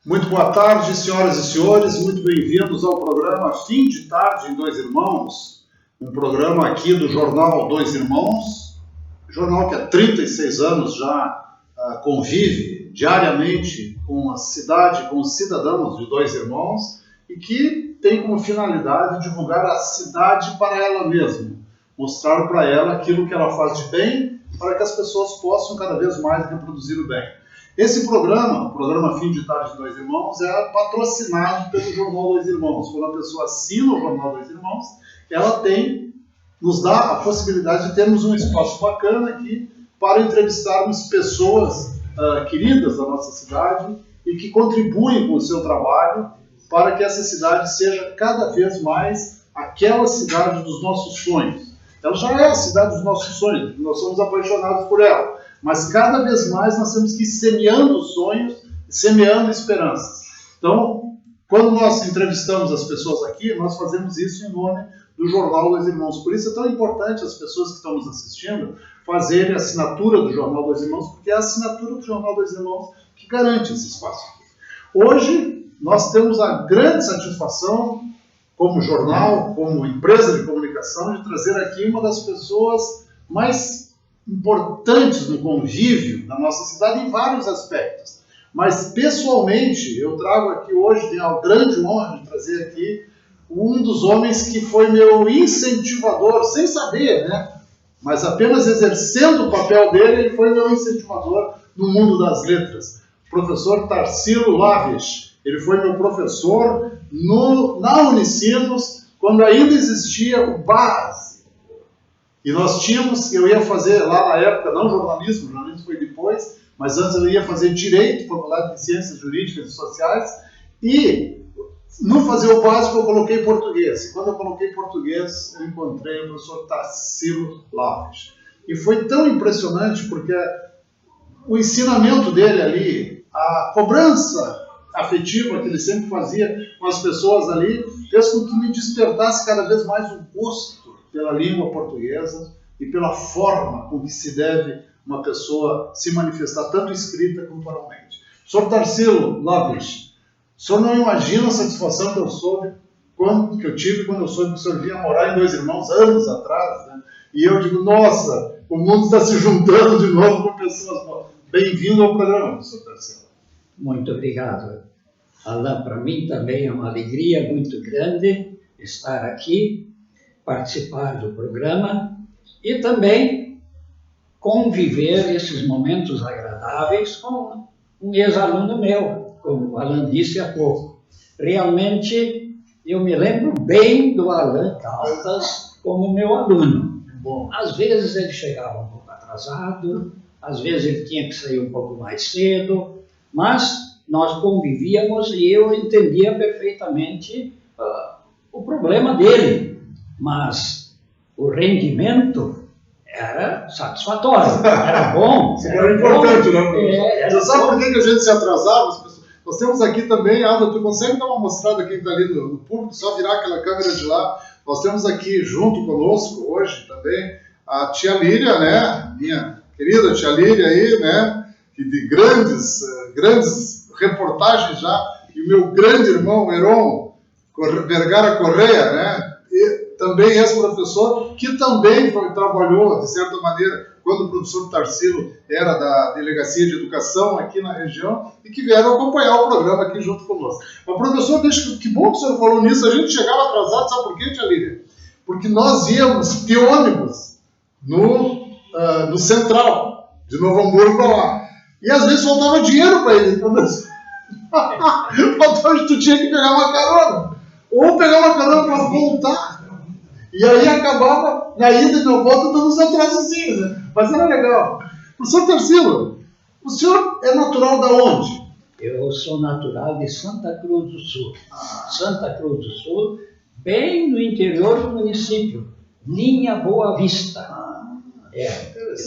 Muito boa tarde, senhoras e senhores, muito bem-vindos ao programa Fim de Tarde em Dois Irmãos, um programa aqui do jornal Dois Irmãos, jornal que há 36 anos já convive diariamente com a cidade, com os cidadãos de Dois Irmãos e que tem como finalidade divulgar a cidade para ela mesma, mostrar para ela aquilo que ela faz de bem para que as pessoas possam cada vez mais reproduzir o bem. Esse programa, o programa Fim de Tarde de Dois Irmãos, é patrocinado pelo Jornal Dois Irmãos. Quando a pessoa assina o Jornal Dois Irmãos, ela nos dá a possibilidade de termos um espaço bacana aqui para entrevistarmos pessoas queridas da nossa cidade e que contribuem com o seu trabalho para que essa cidade seja cada vez mais aquela cidade dos nossos sonhos. Ela já é a cidade dos nossos sonhos, nós somos apaixonados por ela. Mas cada vez mais nós temos que ir semeando sonhos, semeando esperanças. Então, quando nós entrevistamos as pessoas aqui, nós fazemos isso em nome do Jornal Dois Irmãos. Por isso é tão importante as pessoas que estão nos assistindo fazerem a assinatura do Jornal Dois Irmãos, porque é a assinatura do Jornal Dois Irmãos que garante esse espaço aqui. Hoje, nós temos a grande satisfação, como jornal, como empresa de comunicação, de trazer aqui uma das pessoas mais importantes no convívio da nossa cidade em vários aspectos. Mas, pessoalmente, eu trago aqui hoje, tenho a grande honra de trazer aqui um dos homens que foi meu incentivador, sem saber, né? Mas apenas exercendo o papel dele, ele foi meu incentivador no mundo das letras. O professor Tarsilo Laves. Ele foi meu professor na Unicinos, quando ainda existia o BASE. E nós tínhamos, eu ia fazer lá na época, não jornalismo foi depois, mas antes eu ia fazer Direito, Faculdade de Ciências Jurídicas e Sociais, e no fazer o básico eu coloquei português. E quando eu coloquei português, eu encontrei o professor Tarsilo Laves. E foi tão impressionante, porque o ensinamento dele ali, a cobrança afetiva que ele sempre fazia com as pessoas ali, fez com que me despertasse cada vez mais o gosto pela língua portuguesa e pela forma com que se deve uma pessoa se manifestar, tanto escrita como oralmente. Sr. Tarsilo Laves, o senhor não imagina a satisfação que eu tive quando eu soube que o senhor vinha morar em Dois Irmãos anos atrás, né? E eu digo, nossa, o mundo está se juntando de novo com pessoas boas. Bem-vindo ao programa, Sr. Tarsilo. Muito obrigado, Alain. Para mim também é uma alegria muito grande estar aqui, participar do programa e também conviver esses momentos agradáveis com um ex-aluno meu, como o Alain disse há pouco. Realmente, eu me lembro bem do Alain Caldas como meu aluno. Bom, às vezes ele chegava um pouco atrasado, às vezes ele tinha que sair um pouco mais cedo, mas nós convivíamos e eu entendia perfeitamente o problema dele, mas o rendimento era satisfatório, era bom. Era importante, né? Você sabe por que a gente se atrasava? Nós temos aqui também, Alda, tu consegue dar uma mostrada aqui ali no público, só virar aquela câmera de lá. Nós temos aqui junto conosco hoje também a tia Líria, né? Minha querida tia Líria aí, né? De grandes reportagens já, e o meu grande irmão Heron Vergara Correia, né? E também ex-professor, que também trabalhou, de certa maneira, quando o professor Tarsilo era da Delegacia de Educação aqui na região, e que vieram acompanhar o programa aqui junto conosco. Mas, professor, que bom que o senhor falou nisso, a gente chegava atrasado, sabe por quê, tia Líria? Porque nós íamos de ônibus no Central, de Novo Hamburgo para lá. E às vezes faltava dinheiro para ele, professor. Então tu tinha que pegar uma carona. Ou pegar uma carona para voltar. E aí acabava, na ida e na volta, dando uns atrasozinhos, né? Mas era legal. Professor Tarsilo, o senhor é natural da onde? Eu sou natural de Santa Cruz do Sul. Santa Cruz do Sul, bem no interior do município. Linha Boa Vista.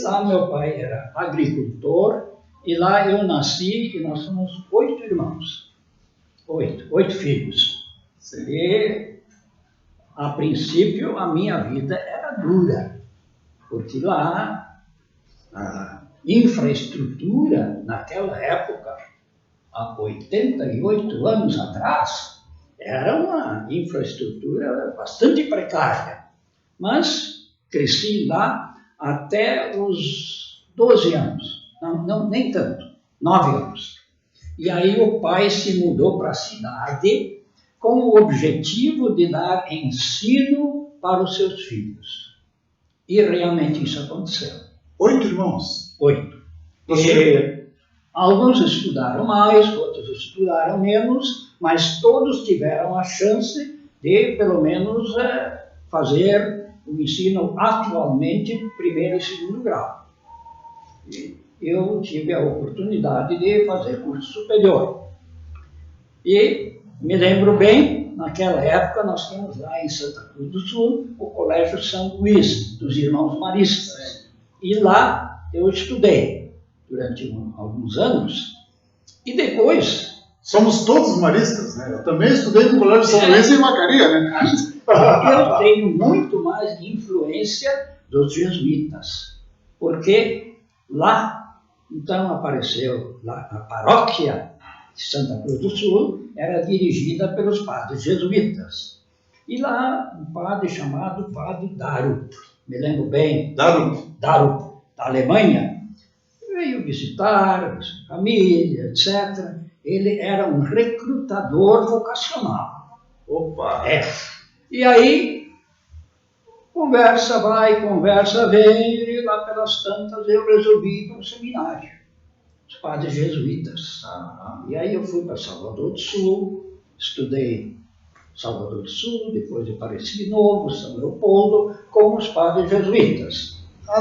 Lá meu pai era agricultor. E lá eu nasci e nós somos 8 irmãos, 8 filhos. Sim. E, a princípio, a minha vida era dura, porque lá a infraestrutura, naquela época, há 88 anos atrás, era uma infraestrutura bastante precária. Mas cresci lá até os 12 anos, não nem tanto, 9 anos. E aí o pai se mudou para a cidade com o objetivo de dar ensino para os seus filhos. E realmente isso aconteceu. 8 irmãos? 8. Você? Alguns estudaram mais, outros estudaram menos, mas todos tiveram a chance de, pelo menos, fazer o ensino atualmente primeiro e segundo grau. E eu tive a oportunidade de fazer curso superior. E me lembro bem, naquela época nós tínhamos lá em Santa Cruz do Sul o Colégio São Luís, dos Irmãos Maristas. E lá eu estudei durante alguns anos. E depois... Somos todos maristas, né? Eu também estudei no Colégio São Luís em Vacaria, né? Eu tenho muito mais de influência dos jesuítas, porque lá, então, apareceu lá, a paróquia de Santa Cruz do Sul era dirigida pelos padres jesuítas. E lá, um padre chamado Padre Darup, me lembro bem, Darup, da Alemanha, veio visitar família, etc. Ele era um recrutador vocacional. Opa! E aí, conversa vai, conversa vem, e lá pelas tantas eu resolvi ir para o seminário, os padres jesuítas. E aí eu fui para Salvador do Sul, estudei Salvador do Sul, depois Aparecido de Novo, São Leopoldo, com os padres jesuítas.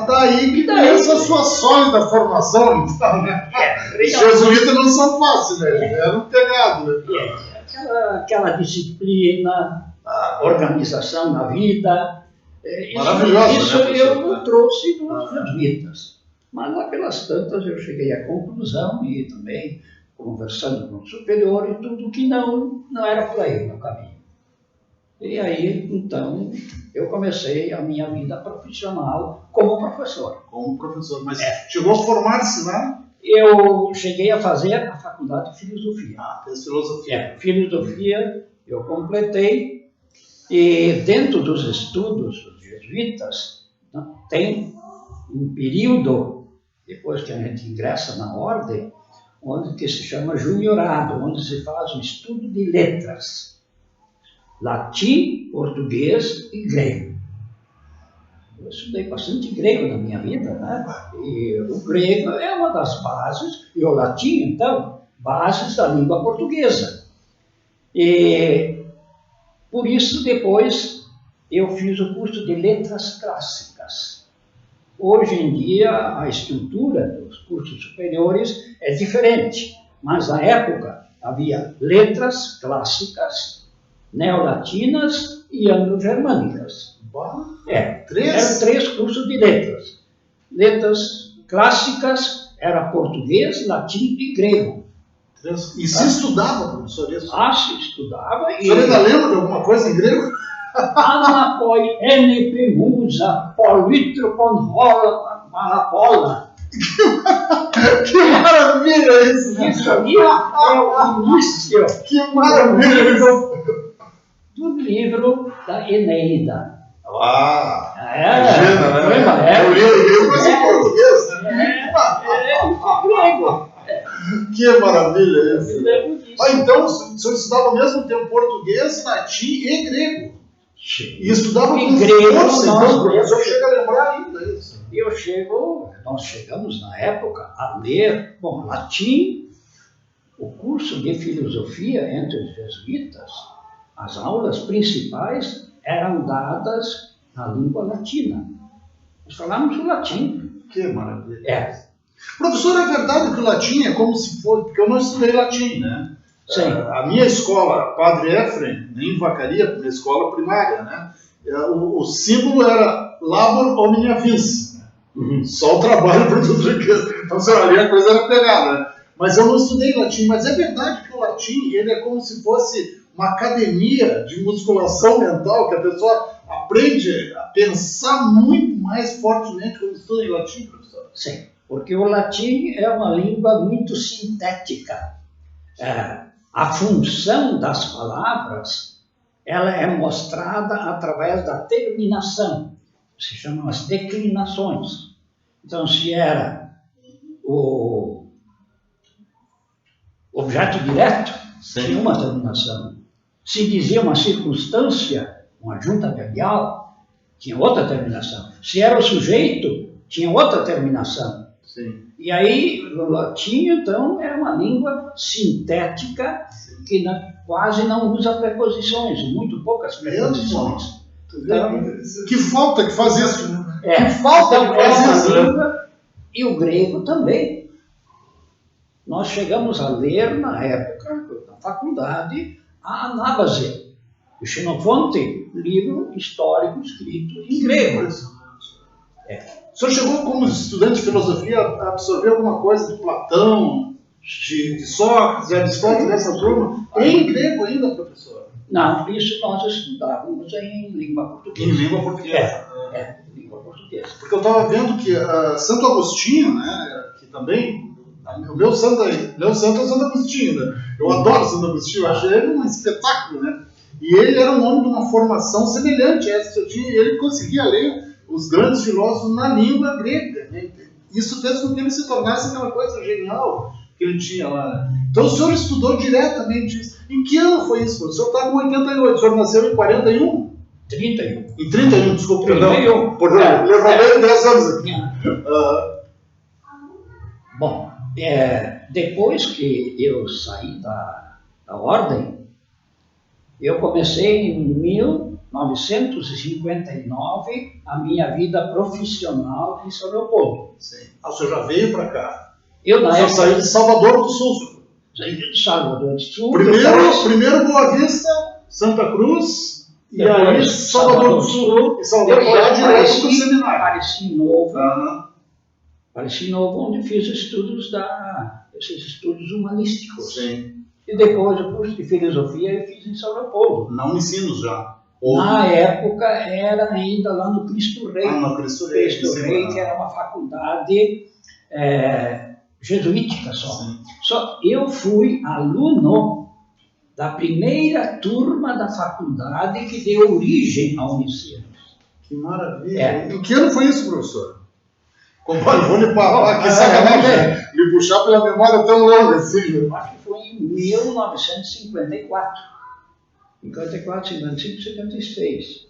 Daí que começa a sua sólida formação, então, né? Os jesuítas não são fáceis, né? Eram pegados, né? Aquela disciplina, a organização na vida. Isso eu trouxe dos jesuítas. Mas lá pelas tantas eu cheguei à conclusão, e também conversando com o superior e tudo, que não era por aí o meu caminho. E aí, então, eu comecei a minha vida profissional como professor. Como professor, mas chegou a formar-se lá? Eu cheguei a fazer a faculdade de filosofia. Fez filosofia. Filosofia eu completei, e dentro dos estudos dos jesuítas, tem um período, depois que a gente ingressa na ordem, onde que se chama juniorado, onde se faz o estudo de letras. Latim, português e grego. Eu estudei bastante grego na minha vida, né? E o grego é uma das bases, e o latim, então, bases da língua portuguesa. E por isso, depois, eu fiz o curso de letras clássicas. Hoje em dia, a estrutura dos cursos superiores é diferente, mas na época havia letras clássicas, neolatinas e anglo-germânicas. Eram 3 cursos de letras. Letras clássicas era português, latim e grego. E se estudava, professor, isso? Se estudava. O senhor ainda lembra de alguma coisa em grego? Anapoi ene musa politro convola malapola. Que maravilha isso! Isso aí é o início. Que maravilha isso! Do livro da Eneida. Imagina, né? Eu li grego, mas em português, né? Grego. Que maravilha isso! Então, o senhor estudava ao mesmo tempo português, latim e grego. Sim. E estudava com grego, força, então, o professor chega a lembrar ainda isso. Nós chegamos na época a ler, latim, o curso de filosofia entre os jesuítas. As aulas principais eram dadas na língua latina. Nós falávamos o latim. Que maravilha. Professor, é verdade que o latim é como se fosse... Porque eu não estudei latim, né? Sim. A minha escola, Padre Efrem, em Vacaria, minha escola primária, né? O símbolo era Labor Omnia Vis. Só o trabalho para tudo riqueza. Então, ali a coisa era pegada, né? Mas eu não estudei latim. Mas é verdade que o latim ele é como se fosse uma academia de musculação mental, que a pessoa aprende a pensar muito mais fortemente quando estuda em latim, professor. Sim, porque o latim é uma língua muito sintética. A função das palavras, ela é mostrada através da terminação, se chamam as declinações. Então, se era o objeto direto, tinha uma terminação. Se dizia uma circunstância, uma junta verbal, tinha outra terminação. Se era o sujeito, tinha outra terminação. Sim. E aí, o latim, então, é uma língua sintética que quase não usa preposições, muito poucas preposições. Então, que falta que faz isso, né? Que falta que faz isso. Língua, e o grego também. Nós chegamos a ler, na época, na faculdade, a Anábase, o Xenofonte, livro histórico escrito em grego. O senhor chegou, como estudante de filosofia, a absorver alguma coisa de Platão, de Sócrates, de Aristóteles, dessa turma? Em grego ainda, professor? Não, isso nós estudávamos em língua portuguesa. Em língua portuguesa. Em língua portuguesa. Porque eu estava vendo que Santo Agostinho, né, que também, o meu santo é Santo Agostinho, né? Eu adoro Santo Agostinho, eu acho ele um espetáculo, né? E ele era um homem de uma formação semelhante a essa que eu tinha, e ele conseguia ler os grandes filósofos na língua grega, né? Isso fez com que ele se tornasse aquela coisa genial que ele tinha lá. Então o senhor estudou diretamente isso. Em que ano foi isso? O senhor está com 88, o senhor nasceu em 41? 31. Em 31, desculpa, 31. Perdão, levantei 10 anos aqui. Bom, depois que eu saí da ordem, eu comecei em 1959 a minha vida profissional em São Leopoldo. Sim. O senhor já veio para cá? Eu saí de Salvador do Sul. Saí de Salvador do Sul. Primeiro Boa Vista, Santa Cruz, e aí Salvador do Sul. E Salvador já direto para o seminário. Apareci Novo, onde fiz esses estudos humanísticos. Sim. E depois o curso de filosofia eu fiz em São Leopoldo. Não Unicinos já? Na época era ainda lá no Cristo Rei. No Cristo Rei. Cristo Rei, que era uma faculdade jesuítica só. Sim. Só eu fui aluno da primeira turma da faculdade que deu origem ao Unicinos. Que maravilha. Em que ano foi isso, professor? Compadre, vou lhe parar, que sacanagem. Me puxar pela memória tão longa assim. Eu acho que foi em 1954. 54, 55, 56.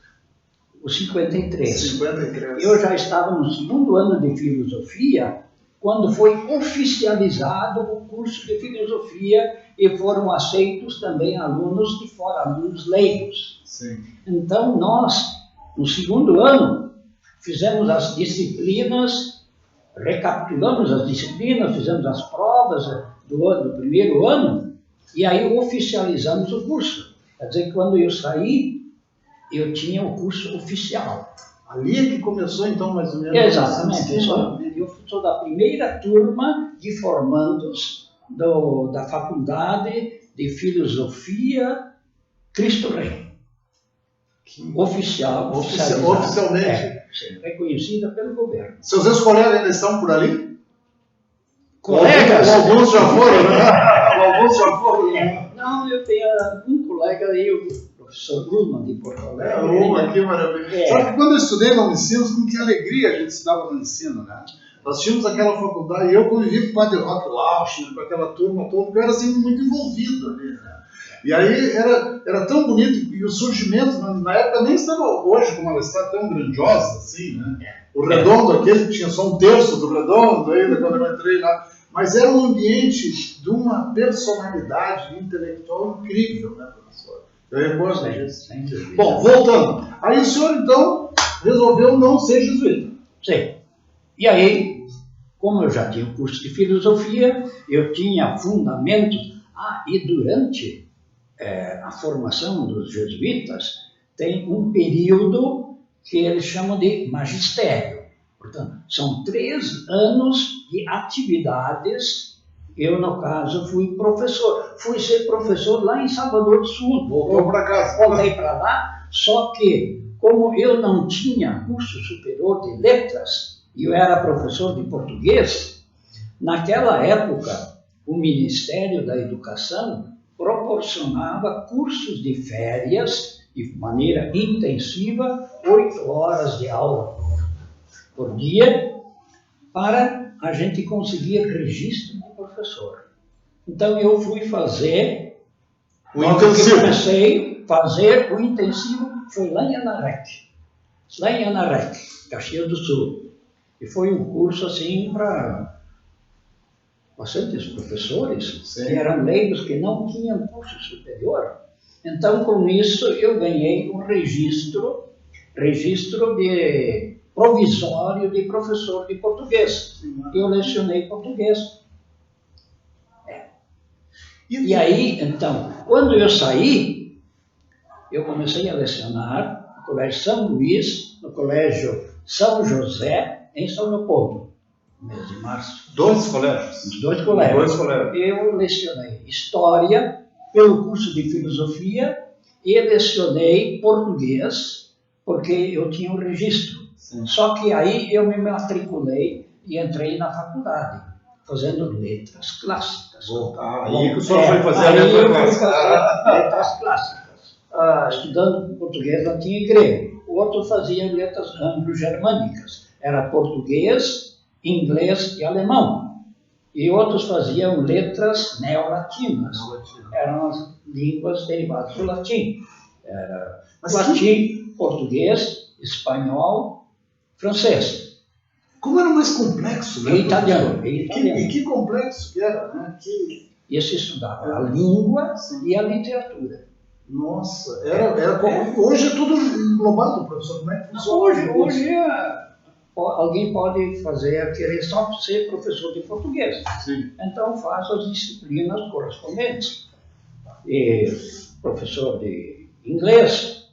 O 53. 53. Eu já estava no segundo ano de filosofia quando foi oficializado o curso de filosofia e foram aceitos também alunos de fora, alunos leigos. Sim. Então nós, no segundo ano, fizemos as disciplinas, recapitulamos as disciplinas, fizemos as provas do primeiro ano e aí oficializamos o curso. Quer dizer que quando eu saí, eu tinha o curso oficial. Ali é que começou então mais ou menos? Exatamente. Eu sou da primeira turma de formandos da Faculdade de Filosofia Cristo Rei. Oficialmente? Sim, reconhecida pelo governo. Seus ex-colegas ainda estão por ali? Colegas? Alguns já foram, né? Alguns já foram. Não, eu tenho um colega aí, o professor Luma, de Porto Alegre. Luma, que maravilha. Sabe que quando eu estudei no Unicinos, com que alegria a gente estudava no ensino, né? Nós tínhamos aquela faculdade, e eu convivi com o Padre Roque Lausch, com aquela turma toda, porque eu era sempre muito envolvido ali, né? E aí era tão bonito, e o surgimento, na época nem estava hoje como ela está tão grandiosa assim, né? O Redondo, aquele que tinha só um terço do Redondo ainda, quando eu entrei lá. Mas era um ambiente de uma personalidade intelectual incrível, né, professor? Eu recordo disso. Bom, voltando. Aí o senhor, então, resolveu não ser jesuíta. Sim. E aí, como eu já tinha o curso de filosofia, eu tinha fundamentos. E durante a formação dos jesuítas, tem um período que eles chamam de magistério. Portanto, são 3 anos de atividades. Eu, no caso, fui professor. Fui ser professor lá em Salvador do Sul. Voltou para casa. Voltei para lá, só que, como eu não tinha curso superior de letras, e eu era professor de português, naquela época, o Ministério da Educação proporcionava cursos de férias de maneira intensiva, 8 horas de aula por dia, para a gente conseguir registro de professor. Então eu fui fazer O intensivo. Comecei a fazer o intensivo, foi lá em Anarec, Caxias do Sul. E foi um curso assim para bastantes professores, Sim. que eram leigos que não tinham curso superior. Então, com isso, eu ganhei um registro de provisório de professor de português. Eu lecionei português. E aí, então, quando eu saí, eu comecei a lecionar no Colégio São Luís, no Colégio São José, em São Leopoldo, no mês de março. 2 colégios? Os 2 colégios. 2 colégios. Eu lecionei História pelo curso de Filosofia e lecionei Português, porque eu tinha um registro. Sim. Só que aí eu me matriculei e entrei na faculdade, fazendo letras clássicas. Aí que o senhor foi fazer a letras clássicas. Estudando português, latim e grego. O outro fazia letras anglo-germânicas. Era português, inglês e alemão. E outros faziam letras neolatinas. Eram as línguas derivadas do latim. Era latim, português, espanhol, francês. Como era mais complexo, né? E italiano. E que complexo que era, né? E se estudava a língua e a literatura. Nossa, era como... Hoje é tudo englobado, professor. Como é que funciona? Hoje alguém pode querer só ser professor de português. Sim. Então faz as disciplinas correspondentes. E professor de inglês.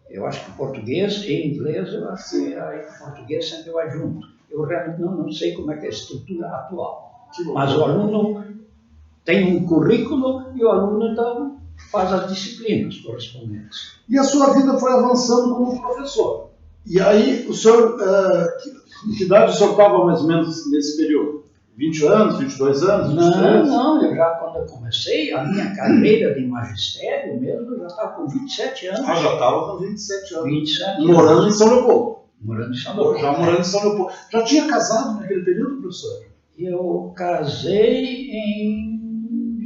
Eu acho que português e inglês, eu acho que português sempre vai junto. Eu realmente não sei como é que é a estrutura atual. Mas o aluno tem um currículo e o aluno, então, faz as disciplinas correspondentes. E a sua vida foi avançando como professor. E aí, o senhor, que idade o senhor estava mais ou menos nesse período? 20 anos, 22 anos? 23? Não, eu já quando eu comecei a minha carreira de magistério mesmo, eu já estava com 27 anos. Já estava com 27 anos. 27 anos. Morando em São Leopoldo. Morando em São Leopoldo. Já morando em São Leopoldo. Já tinha casado naquele período, professor? Eu casei em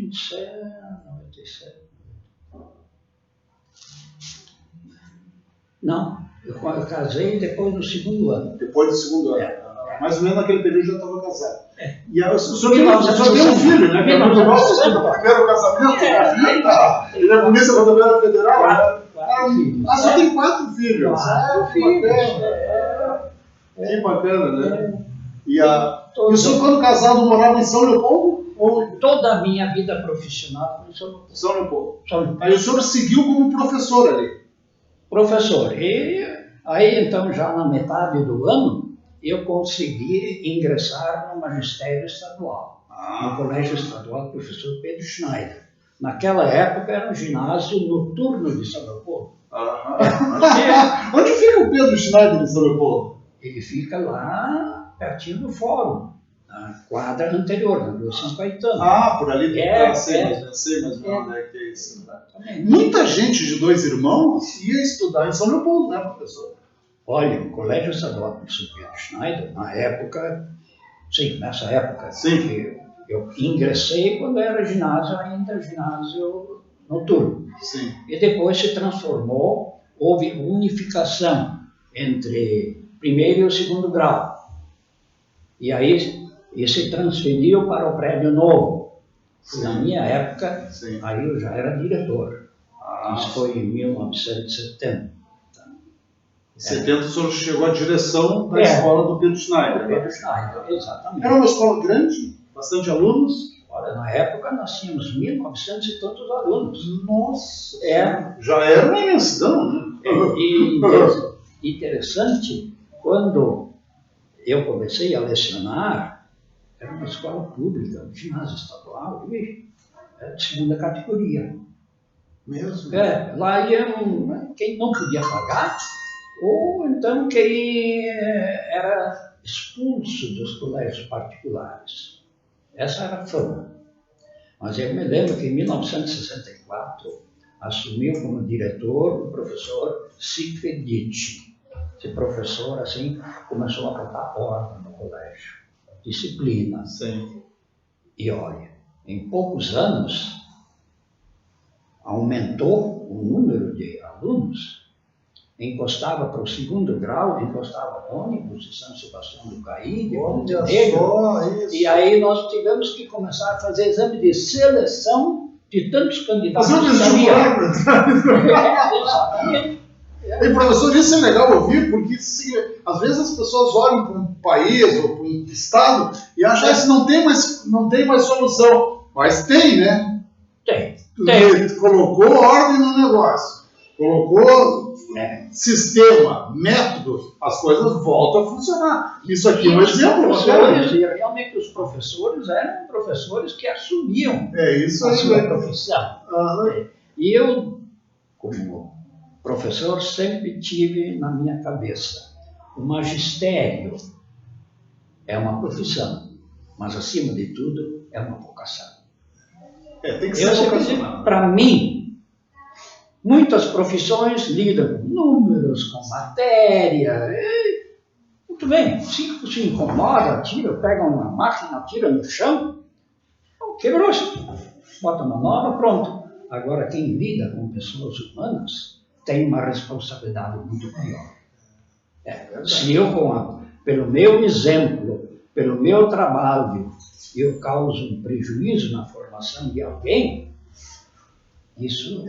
97. Não, eu casei depois do 2º ano. Depois do 2º ano. Mais ou menos naquele período já estava casado. E o senhor tem um filho, né? Que é muito nosso, sempre o primeiro casamento. Ele é polícia rodoviária federal, né? Só tem 4 filhos. Que bacana, né? E o senhor, quando casado, morava em São Leopoldo? Toda a minha vida profissional foi em São Leopoldo. Aí o senhor seguiu como professor ali? Professor. E aí, então, já na metade do ano, eu consegui ingressar no magistério estadual, no Colégio Estadual Professor Pedro Schneider. Naquela época era um ginásio noturno de São Leopoldo. Onde fica o Pedro Schneider em São Leopoldo? Ele fica lá pertinho do fórum, na quadra anterior, na Rua São Caetano. Por ali. Sei mais ou menos onde é que é isso. Exatamente. Muita gente de 2 irmãos ia estudar em São Leopoldo, né, professor? Olha, o Colégio Estadual Professor Pedro Schneider, na época, nessa época, eu ingressei quando era ginásio noturno. Sim. E depois se transformou, houve unificação entre 1º e o 2º grau. E aí se transferiu para o prédio novo. Na minha época, aí eu já era diretor. Isso foi em 1970. Em 70 o senhor chegou à direção da escola do Pedro Schneider. Pedro Schneider, exatamente. Era uma escola grande? Bastante alunos? Olha, na época nós tínhamos 1.900 e tantos alunos. Nossa! Já era uma imensidão, né? E interessante, quando eu comecei a lecionar, era uma escola pública, um ginásio estadual, e era de 2ª categoria. Mesmo? Lá iam quem não podia pagar, ou então quem era expulso dos colégios particulares. Essa era a fama. Mas eu me lembro que em 1964 assumiu como diretor o professor Siegfried. Esse professor, assim, começou a botar ordem no colégio, disciplina. Sim. E olha, em poucos anos, aumentou o número de alunos, encostava para o 2º grau, encostava ônibus de São Sebastião do Caí, de Montenegro, e aí nós tivemos que começar a fazer exame de seleção de tantos candidatos. Mas eu exatamente. E professor, isso é legal ouvir, porque às vezes as pessoas olham para um país ou para um estado e acham que não tem mais solução. Mas tem, né? Tem. Colocou ordem no negócio, colocou sistema, métodos, as coisas voltam a funcionar. Isso aqui é um exemplo. Realmente os professores eram professores que assumiam isso a sua profissão. E eu, como professor, sempre tive na minha cabeça, o magistério é uma profissão, mas acima de tudo é uma vocação. Tem que ser vocacional. Para mim, muitas profissões lidam com números, com matéria. Muito bem, se incomoda, pega uma máquina, tira no chão, quebrou-se, bota uma nova, pronto. Agora, quem lida com pessoas humanas tem uma responsabilidade muito maior. Se eu, pelo meu exemplo, pelo meu trabalho, eu causo um prejuízo na formação de alguém, isso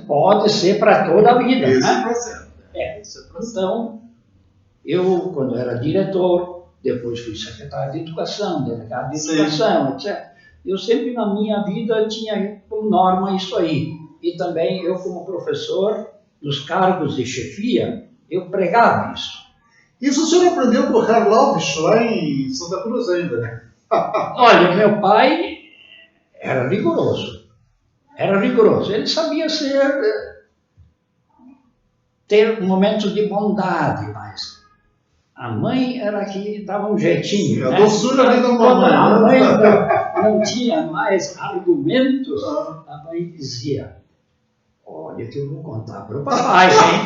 pode ser para toda a vida. Então, eu, quando era diretor, depois fui secretário de Educação, delegado de Educação, etc. Eu sempre na minha vida tinha como norma isso aí. E também eu, como professor, nos cargos de chefia, eu pregava isso. Isso o senhor aprendeu com o Karlovich, lá em Santa Cruz ainda, né? Olha, meu pai era rigoroso. Ele sabia ter momentos de bondade, mas a mãe era que dava um jeitinho. A doçura ali da mamãe. A mãe não tinha mais argumentos, a mãe dizia: olha, que eu vou contar para o papai, hein?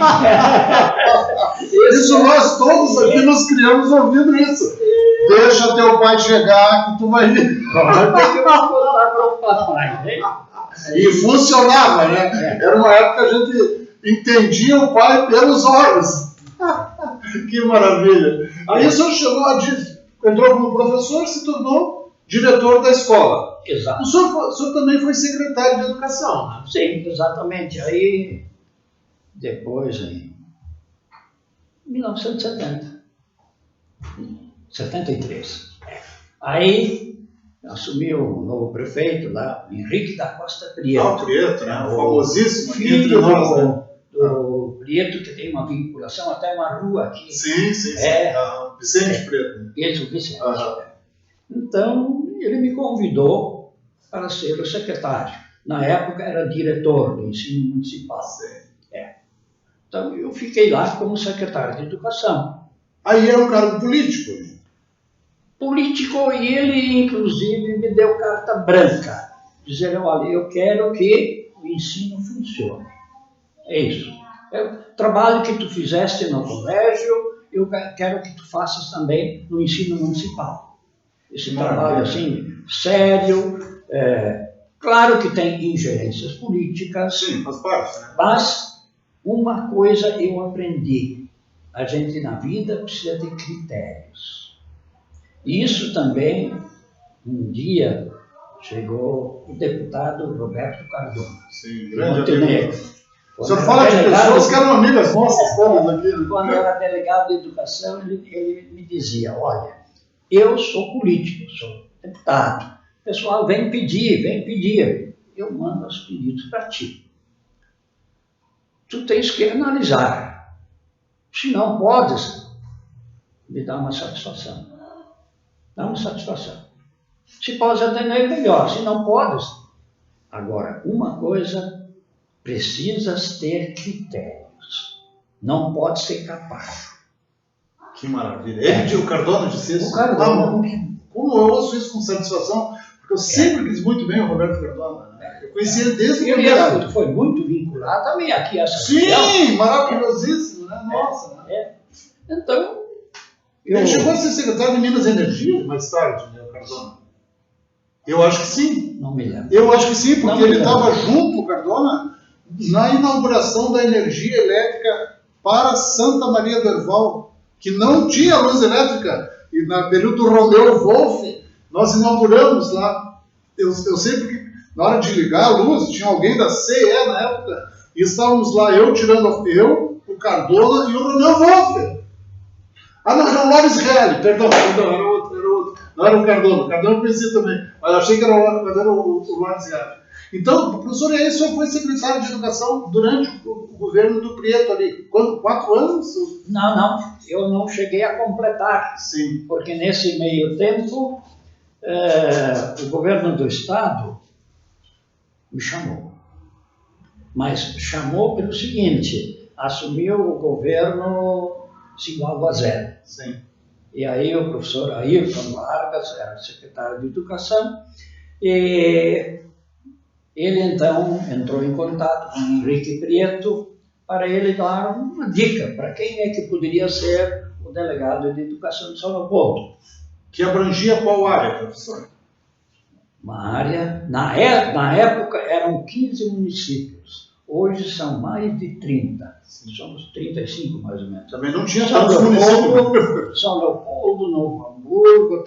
Isso nós todos aqui nos criamos ouvindo isso. Deixa teu pai chegar que tu vai ver. Olha que eu vou contar para o papai, hein? E funcionava, né? Era uma época que a gente entendia o pai pelos olhos. Que maravilha. Aí o senhor entrou como professor e se tornou diretor da escola. Exato. O senhor também foi secretário de Educação, né? Sim, exatamente. Aí, depois, em 1970, 73, aí assumiu o novo prefeito lá, Henrique da Costa Prieto. Prieto, né? O famosíssimo filho do Prieto, que tem uma vinculação até uma rua aqui. Sim. Vicente Prieto. Isso, Vicente. Então, ele me convidou para ser o secretário. Na época, era diretor do ensino municipal. Então, eu fiquei lá como secretário de Educação. Aí era um cargo político. Político, e ele, inclusive, me deu carta branca. Dizer, olha, eu quero que o ensino funcione. É isso. O trabalho que tu fizeste no colégio, eu quero que tu faças também no ensino municipal. Esse trabalho, assim, sério. Claro que tem ingerências políticas. Sim, faz parte, né? Mas uma coisa eu aprendi. A gente, na vida, precisa ter critérios. Isso também, um dia, chegou o deputado Roberto Cardona. Sim, grande amigo. O senhor fala de pessoas que eram amigas nossas todas aqui. Quando eu era delegado de Educação, ele me dizia, olha, eu sou político, sou deputado. O pessoal vem pedir. Eu mando os pedidos para ti. Tu tens que analisar. Se não podes, me dá uma satisfação. Se podes atender, melhor. Se não podes. Agora, uma coisa, precisas ter critérios. Não pode ser capaz. Que maravilha. O Cardona disse isso? O Cardona. Como eu ouço isso com satisfação, porque Eu sempre quis muito bem o Roberto Cardona. Né? Eu conheci ele desde o Ele primeiro. foi muito vinculado também aqui a essa Sim, região. maravilhosíssimo, né? Nossa. Né? Então, Ele chegou a ser secretário de Minas e Energia mais tarde, né, o Cardona? Eu acho que sim. não me lembro. Eu acho que sim, porque Não, ele estava junto, o Cardona, na inauguração da energia elétrica para Santa Maria do Herval, que não tinha luz elétrica. E na período do Romeu Wolff, nós inauguramos lá. Eu sempre, na hora de ligar a luz, tinha alguém da CE na época, e estávamos lá, o Cardona e o Romeu Wolff. Ah, não, era o Lawrence Reale, perdão, era outro. Não era o Cardona eu conhecia também, mas achei que era o Lawrence Reale. Então, o professor Iaí só foi secretário de Educação durante o governo do Prieto ali. Quando? 4 anos? Não, eu não cheguei a completar. Sim. Porque nesse meio tempo, o governo do Estado me chamou. Mas chamou pelo seguinte, assumiu o governo Simval Guazelli. Sim. E aí o professor Ayrton Vargas era secretário de Educação, e ele então entrou em contato com Henrique Prieto para ele dar uma dica para quem é que poderia ser o delegado de Educação de São Leopoldo. Que abrangia qual área, professor? Uma área, na época eram 15 municípios, hoje são mais de 30, somos 35 mais ou menos. Também não tinha tantos municípios. São Leopoldo, Novo Hamburgo,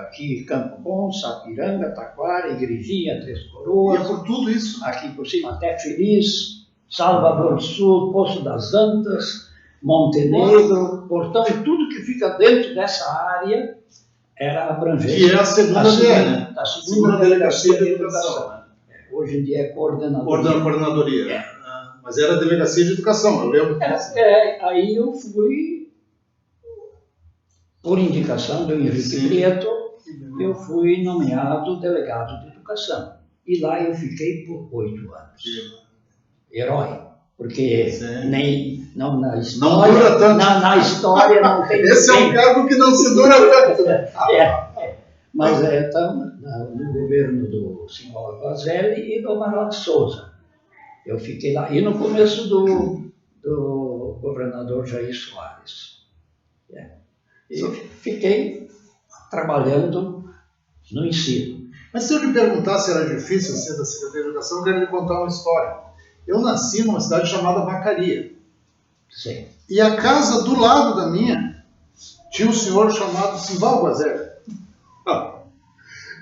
aqui Campo Bom, Sapiranga, Taquara, Igrejinha, Três Coroas. E é por tudo isso. Aqui por cima até Feliz, Salvador do Sul, Poço das Antas, Montenegro, Portão, tudo que fica dentro dessa área era abrangente. Que é a segunda né? A segunda delegacia de Educação. Hoje em dia é coordenadoria. Coordenadoria. Mas era a delegacia de Educação, eu lembro. Aí eu fui, por indicação do Henrique Prieto, eu fui nomeado delegado de Educação. E lá eu fiquei por 8 anos. Herói. Porque na história, não dura tanto. Na história não tem. Esse é um cargo que não se dura tanto. Mas então, no governo do Simval Guazelli e do Amaral de Souza. Eu fiquei lá. E no começo do governador Jair Soares. E fiquei trabalhando no ensino. Mas se eu lhe perguntar se era difícil ser da Secretaria de Educação, eu quero lhe contar uma história. Eu nasci numa cidade chamada Vacaria. Sim. E a casa do lado da minha tinha um senhor chamado Simval Guazelli.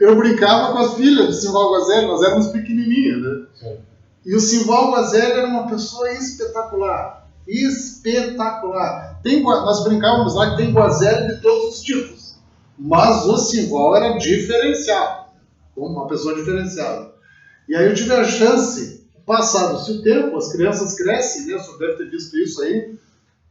Eu brincava com as filhas do Simval Guazelli, nós éramos pequenininhos, né? Sim. E o Simval Guazelli era uma pessoa espetacular. Espetacular. Nós brincávamos lá que tem Guazelli de todos os tipos. Mas o Simval era diferenciado. Uma pessoa diferenciada. E aí eu tive a chance, passado-se o tempo, as crianças crescem, né? O senhor deve ter visto isso aí.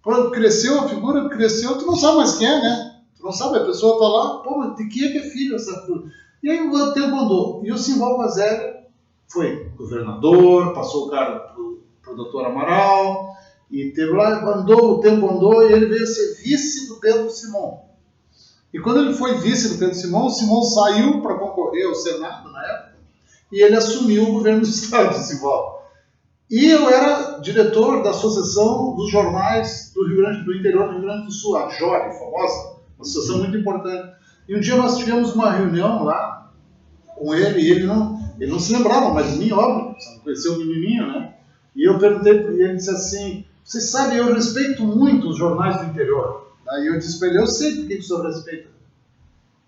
Quando cresceu, a figura cresceu, tu não sabe mais quem é, né? Tu não sabe, a pessoa tá lá, pô, mas de quem é que é filho essa figura? E aí o tempo andou. E o Simval Guazelli foi governador, passou o cargo pro doutor Amaral, e teve lá, o tempo andou, e ele veio a ser vice do Pedro Simão. E quando ele foi vice do Pedro Simão, o Simão saiu para concorrer ao Senado na época, e ele assumiu o governo do Estado de Simval. E eu era diretor da Associação dos Jornais do Interior do Rio Grande do Sul, a JORE, famosa, uma associação muito importante. E um dia nós tivemos uma reunião lá com ele, e ele não se lembrava mais de mim, óbvio, você não conheceu o menininho, né? E eu perguntei para ele, ele disse assim, você sabe, eu respeito muito os jornais do interior. Daí eu disse para ele, eu sei por que o senhor respeita.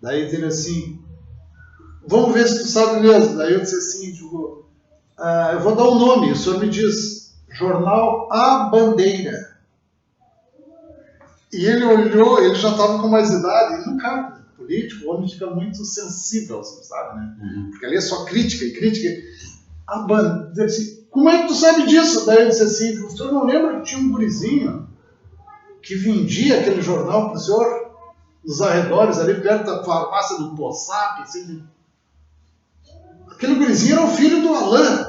Daí ele disse assim, vamos ver se tu sabe mesmo. Daí eu disse assim, eu vou dar um nome, o senhor me diz, Jornal A Bandeira. E ele olhou, ele já estava com mais idade, e no cargo político, o homem fica muito sensível, você sabe, né? Porque ali é só crítica e crítica. A Bandeira, assim, como é que tu sabe disso? Daí eu disse assim, o senhor não lembra que tinha um gurizinho que vendia aquele jornal para o senhor nos arredores, ali perto da farmácia do Poçap, assim. Aquele gurizinho era o filho do Alain.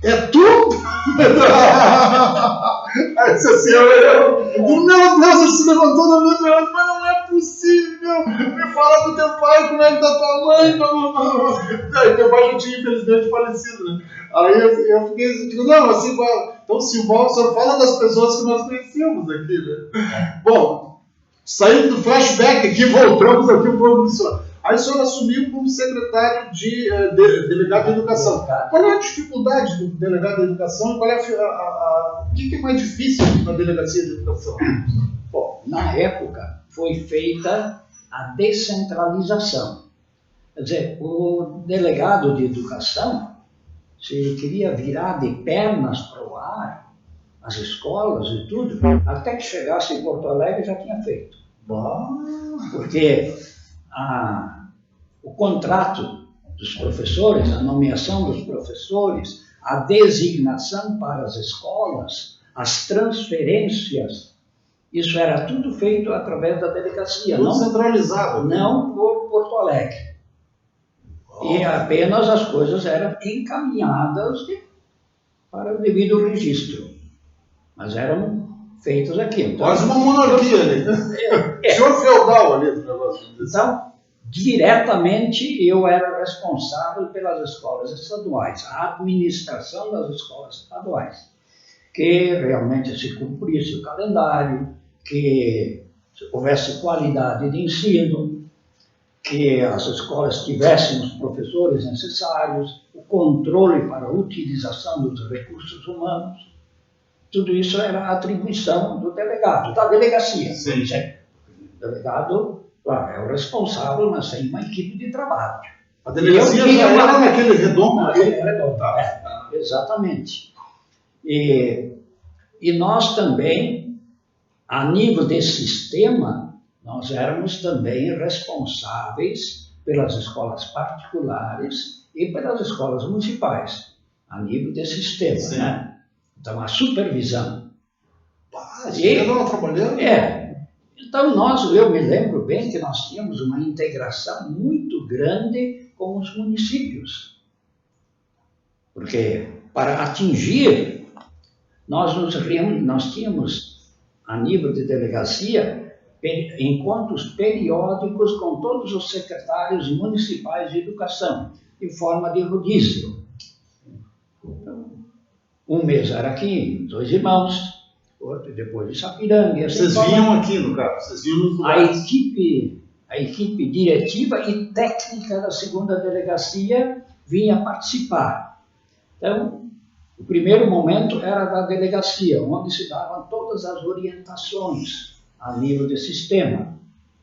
É tu? Aí disse assim, meu Deus, ele se levantou na minha pergunta, mas não é possível? Me fala do teu pai, como é que tá tua mãe? Aí teu pai já tinha, infelizmente, falecido, né? Aí eu fiquei, digo, não, assim, então Silval, o senhor fala das pessoas que nós conhecemos aqui, né? Bom, saindo do flashback aqui, voltamos aqui pro programa do senhor. Aí o senhor assumiu como secretário de delegado de educação. Qual é a dificuldade do delegado de educação e qual é o que é mais difícil na delegacia de educação? Bom, na época foi feita a descentralização. Quer dizer, o delegado de educação, se ele queria virar de pernas para o ar, as escolas e tudo, até que chegasse em Porto Alegre já tinha feito. Porque o contrato dos professores, a nomeação dos professores, a designação para as escolas, as transferências, isso era tudo feito através da delegacia. Tudo centralizado. Não por Porto Alegre. E apenas as coisas eram encaminhadas para o devido registro. Mas eram feitas aqui. Então, quase uma monarquia ali. Senhor feudal ali do negócio. Então, diretamente eu era responsável pelas escolas estaduais, a administração das escolas estaduais, que realmente se cumprisse o calendário, que houvesse qualidade de ensino, que as escolas tivessem os professores necessários, o controle para a utilização dos recursos humanos. Tudo isso era atribuição do delegado, da delegacia. Sim. O delegado, claro, é o responsável, mas tem uma equipe de trabalho. A delegacia já era naquele redondo ali? Exatamente. E nós também, a nível desse sistema, nós éramos também responsáveis pelas escolas particulares e pelas escolas municipais, a nível desse sistema, né? Então, a supervisão. Você estava trabalhando? Então, eu me lembro bem que nós tínhamos uma integração muito grande com os municípios. Porque, para atingir, nós tínhamos, a nível de delegacia, encontros periódicos com todos os secretários municipais de educação, em forma de rodízio. Então, um mês era aqui, Dois Irmãos, outro depois de Sapiranga. Assim, vocês vinham aqui, no caso? Vocês vinham nos lugares? A equipe diretiva e técnica da segunda delegacia vinha participar. Então, o primeiro momento era da delegacia, onde se davam todas as orientações a nível de sistema,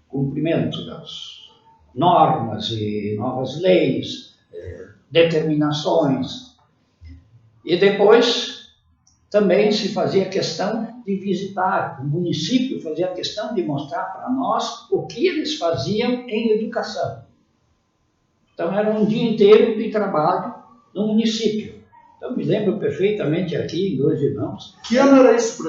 cumprimento das normas e novas leis, determinações. E depois também se fazia questão de visitar, o município fazia questão de mostrar para nós o que eles faziam em educação. Então era um dia inteiro de trabalho no município. Então me lembro perfeitamente aqui em Dois Irmãos. Que ano era isso?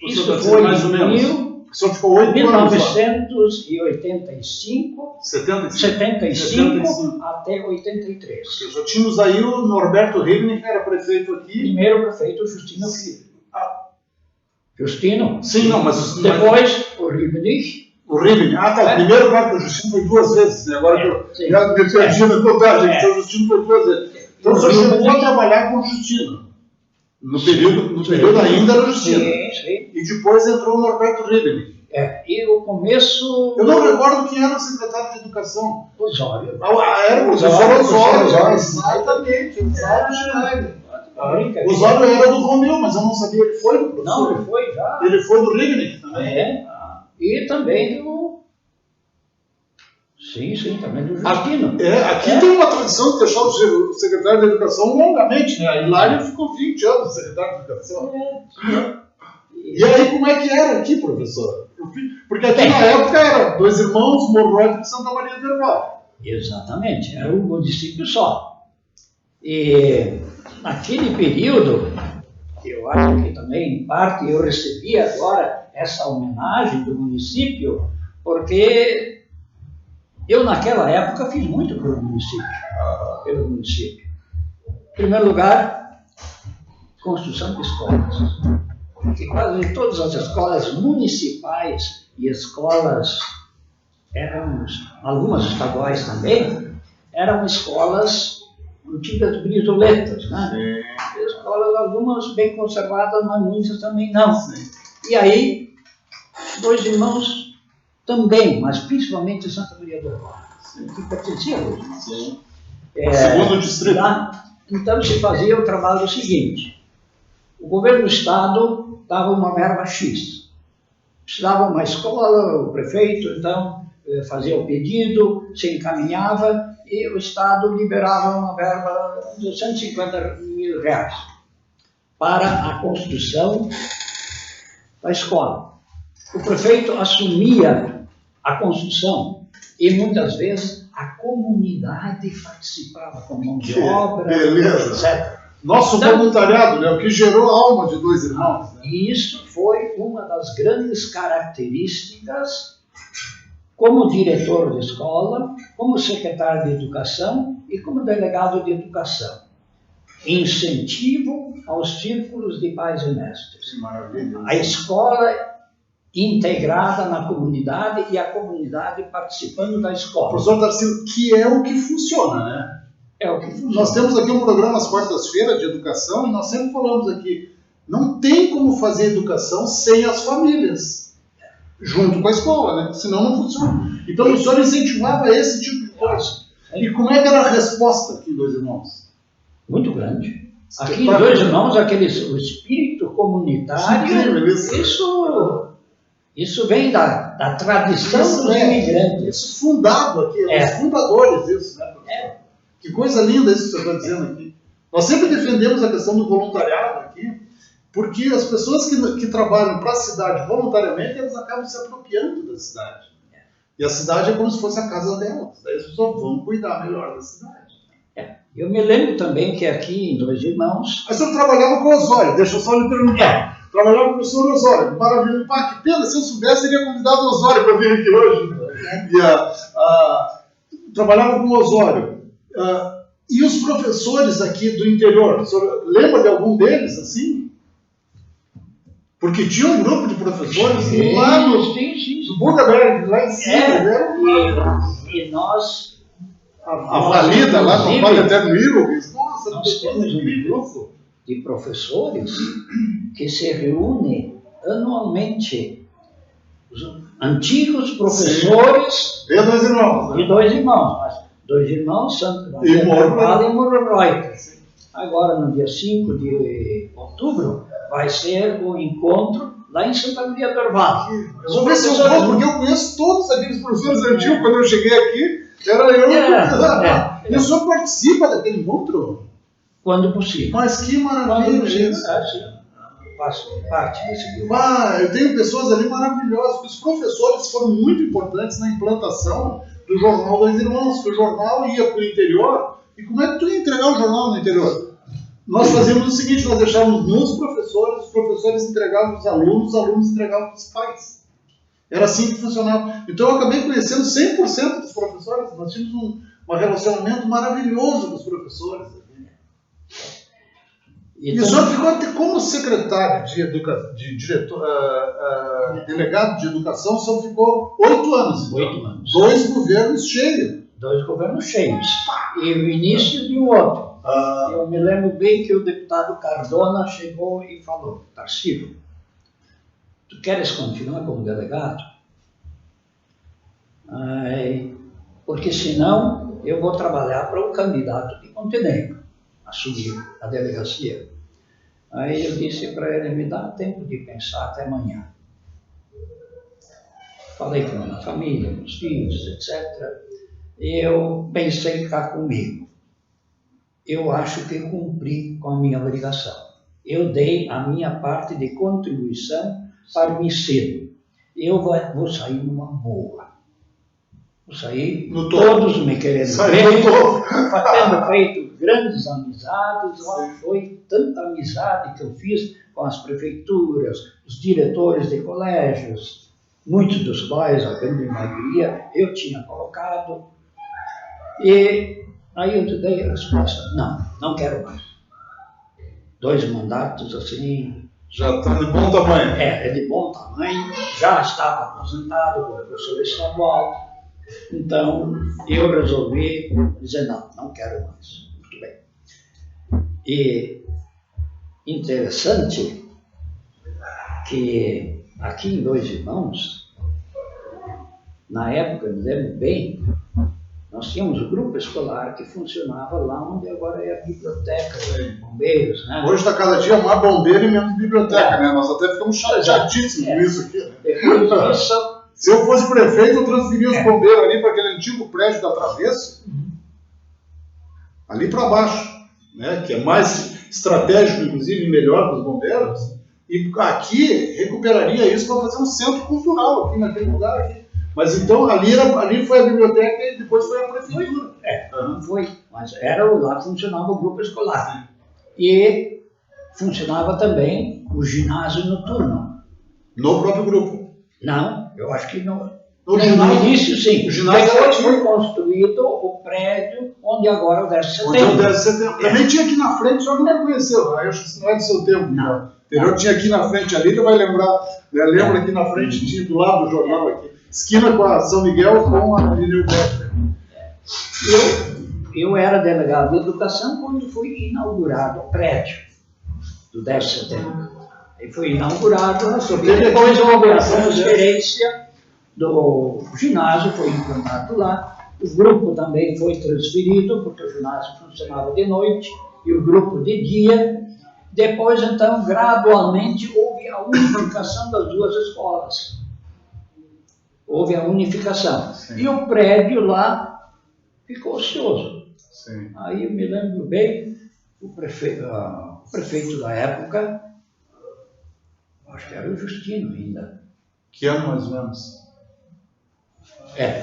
Isso foi mais ou menos. Só ficou 8 1985, 75 até 83. Já tínhamos aí o Norberto Ribner, que era prefeito aqui. Primeiro prefeito, Justino Filho. Justino? Sim, não, mas... Depois, o Ribner. O Ribner. O primeiro cara, o Justino foi 2 vezes, né? Agora eu já me perdi na contagem, então o Justino foi 2 vezes. Então você chegou a trabalhar com o Justino. No período ainda era o Justino. Sim. E depois entrou o Norberto Ribner. E o começo... Eu não recordo quem era o secretário de Educação. Osório. Era o professor Osório. Exatamente, Osório Schneider. O Osório era do Romeu, mas eu não sabia. Ele foi do professor? Não, ele foi já. Ele foi do Ribner também? E também do... Sim, também do Justino. Aqui tem uma tradição de deixar o secretário de Educação longamente, né? A Hilária ficou 20 anos secretário de Educação. E aí, como é que era aqui, professor? Porque aqui na época era Dois Irmãos, Morro e Santa Maria do Herval. Exatamente, era um município só. E naquele período, eu acho que também, em parte, eu recebi agora essa homenagem do município, porque eu, naquela época, fiz muito pelo município. Em primeiro lugar, construção de escolas. Porque quase todas as escolas municipais e escolas algumas estaduais também, eram escolas antigas brisoletas, né? Escolas algumas bem conservadas, mas muitas também não. E aí, Dois Irmãos também, mas principalmente Santa Maria do Rosário, que pertencia a Dois Irmãos. Segundo distrito. Então se fazia o trabalho seguinte: o governo do estado dava uma verba X, precisava uma escola, o prefeito então fazia o pedido, se encaminhava e o estado liberava uma verba de R$150 mil para a construção da escola. O prefeito assumia a construção e muitas vezes a comunidade participava com mão de obra, etc. Nosso voluntariado, né? O que gerou a alma de Dois Irmãos. Né? E isso foi uma das grandes características como diretor de escola, como secretário de educação e como delegado de educação. Incentivo aos círculos de pais e mestres. Maravilha. A escola integrada na comunidade e a comunidade participando da escola. Professor Tarcísio, que é o que funciona, né? É o que funciona. Nós temos aqui um programa às quartas-feiras de educação e nós sempre falamos aqui, não tem como fazer educação sem as famílias, junto com a escola, né? Senão não funciona. Então o senhor incentivava esse tipo de coisa. E como é que era a resposta aqui, Dois Irmãos? Muito grande. Aqui em Dois Irmãos, o espírito comunitário, isso vem da tradição dos imigrantes. Isso fundado aqui, os fundadores disso, né? Que coisa linda isso que você está dizendo aqui. Nós sempre defendemos a questão do voluntariado aqui, porque as pessoas que trabalham para a cidade voluntariamente, elas acabam se apropriando da cidade. E a cidade é como se fosse a casa delas. Daí as pessoas vão cuidar melhor da cidade. Eu me lembro também que aqui em Dois Irmãos... Mas o senhor trabalhava com o Osório, deixa eu só lhe perguntar. Trabalhava com o professor Osório, maravilha. Pá, que pena, se eu soubesse, teria convidado o Osório para vir aqui hoje. Trabalhava com o Osório. E os professores aqui do interior, o senhor lembra de algum deles, assim? Porque tinha um grupo de professores lá no Bugaberg, lá em cima. E nós... A Valida lá no Padre Eterno Ives. Nossa, nós temos um grupo de professores que se reúne anualmente. Os antigos professores de Dois Irmãos. Né? De Dois Irmãos, mas Dois Irmãos, Santo Maria do Rosário e Mororoita. Agora, no dia 5 de outubro, vai ser o encontro lá em Santa Maria do Rosário. Eu vou ver se eu vou, porque eu conheço todos aqueles professores antigos. Quando eu cheguei aqui, era eu. E o senhor participa daquele encontro? Quando possível. Mas que maravilha isso. Faço parte desse grupo. Eu tenho pessoas ali maravilhosas. Os professores foram muito importantes na implantação do jornal Dois Irmãos, que o jornal ia para o interior. E como é que tu ia entregar o jornal no interior? Nós fazíamos o seguinte, nós deixávamos nos professores, os professores entregavam os alunos entregavam os pais. Era assim que funcionava. Então eu acabei conhecendo 100% dos professores. Nós tínhamos um relacionamento maravilhoso com os professores. E o senhor ficou até como secretário delegado de educação, o senhor ficou 8 anos. Então. 8 anos. 2 governos cheios. 2 governos cheios. E o início de um outro. Eu me lembro bem que o deputado Cardona chegou e falou: Tarcísio, tu queres continuar como delegado? Porque senão eu vou trabalhar para um candidato de Montenegro, assumir a delegacia. Aí eu disse para ele, me dá tempo de pensar até amanhã. Falei com a minha família, meus filhos, etc. E eu pensei cá comigo. Eu acho que cumpri com a minha obrigação. Eu dei a minha parte de contribuição para o ensino. Eu vou sair numa boa. Vou sair, todos me querendo bem, tendo feito grandes amizades. Foi tanta amizade que eu fiz com as prefeituras, os diretores de colégios, muitos dos quais, a grande maioria, eu tinha colocado. E aí eu dei a resposta: não quero mais. 2 mandatos assim. Já está de bom tamanho. É de bom tamanho. Já estava aposentado como professor estadual. Então, eu resolvi dizer, não quero mais. Muito bem. E interessante que aqui em Dois Irmãos, na época, me lembro bem, nós tínhamos um grupo escolar que funcionava lá onde agora é a biblioteca dos bombeiros, né? Hoje está cada dia mais bombeiro e menos biblioteca, né? Nós até ficamos chateadíssimos com isso aqui, né? Depois disso, se eu fosse prefeito, eu transferia os bombeiros ali para aquele antigo prédio da Travessa, ali para baixo, né? Que é mais estratégico, inclusive, e melhor para os bombeiros. E aqui recuperaria isso para fazer um centro cultural aqui naquele lugar aqui. Mas então ali foi a biblioteca e depois foi a prefeitura. Foi, mas lá funcionava o grupo escolar. E funcionava também o ginásio noturno. No próprio grupo? Não, eu acho que no início sim. O ginásio depois foi construído o prédio onde agora o 10 de setembro. Onde é o 10 de setembro. Também tinha aqui na frente, só que não conheceu. Eu acho que isso não é do seu tempo. Não. Eu tinha aqui na frente ali, tu vai lembrar. Né? Lembra aqui na frente, tinha do lado do jornal aqui. Esquina com a São Miguel com a Avenida Becker. Eu era delegado de educação quando foi inaugurado o prédio do 10 de setembro. Aí foi inaugurado, depois houve a transferência do ginásio, foi implantado lá. O grupo também foi transferido, porque o ginásio funcionava de noite e o grupo de dia. Depois, então, gradualmente, houve a unificação das duas escolas. Houve a unificação. Sim. E o prédio lá ficou ocioso. Sim. Aí eu me lembro bem, o prefeito da época, acho que era o Justino ainda. Que ano mais ou menos?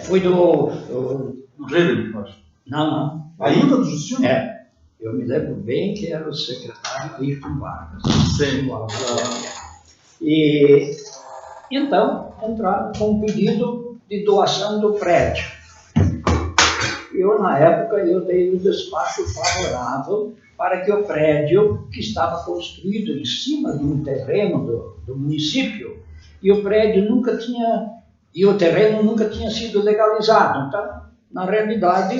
Foi do... Reveli, acho. Não. Ainda do Justino? Eu me lembro bem que era o secretário Ayrton Vargas. Sim. E então entraram com um pedido de doação do prédio. Na época, eu dei um despacho favorável para que o prédio, que estava construído em cima de um terreno do município, e o terreno nunca tinha sido legalizado. Então, na realidade,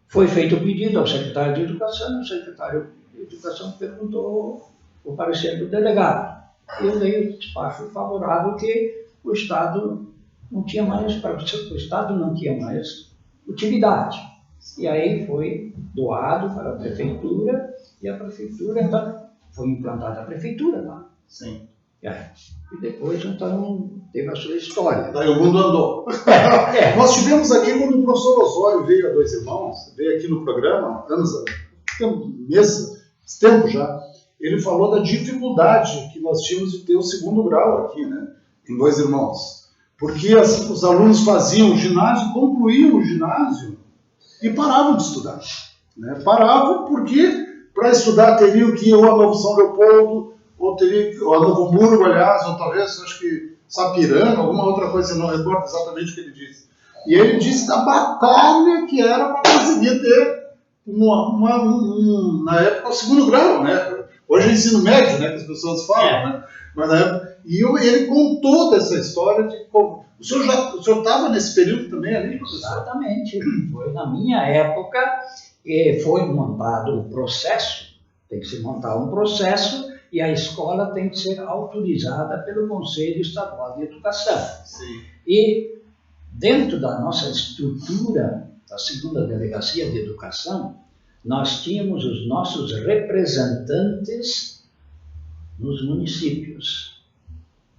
foi feito o pedido ao secretário de Educação, e o secretário de Educação perguntou o parecer do delegado. Eu dei o despacho favorável que o Estado não tinha mais utilidade. E aí foi doado para a prefeitura, e a prefeitura, então, foi implantada a prefeitura lá. Sim. E depois, então, teve a sua história. Daí o mundo andou. Nós tivemos aqui, quando o professor Osório veio a Dois Irmãos, veio aqui no programa, tempo já, ele falou da dificuldade que nós tínhamos de ter o segundo grau aqui, né, em Dois Irmãos. Porque os alunos faziam o ginásio, concluíam o ginásio e paravam de estudar. Né? Paravam porque, para estudar, teriam que ir ou a Novo São Leopoldo, ou a Novo Hamburgo, aliás, ou talvez, acho que Sapiranga, alguma outra coisa, eu não recordo exatamente o que ele disse. E ele disse da batalha que era para conseguir ter, na época, o segundo grau, né? Hoje é ensino médio, né, que as pessoas falam, né? Mas na época, ele contou dessa história de como... O senhor estava nesse período também ali, professor? Exatamente. Foi na minha época que foi montado o processo. Tem que se montar um processo e a escola tem que ser autorizada pelo Conselho Estadual de Educação. Sim. E dentro da nossa estrutura, da segunda Delegacia de Educação, nós tínhamos os nossos representantes nos municípios.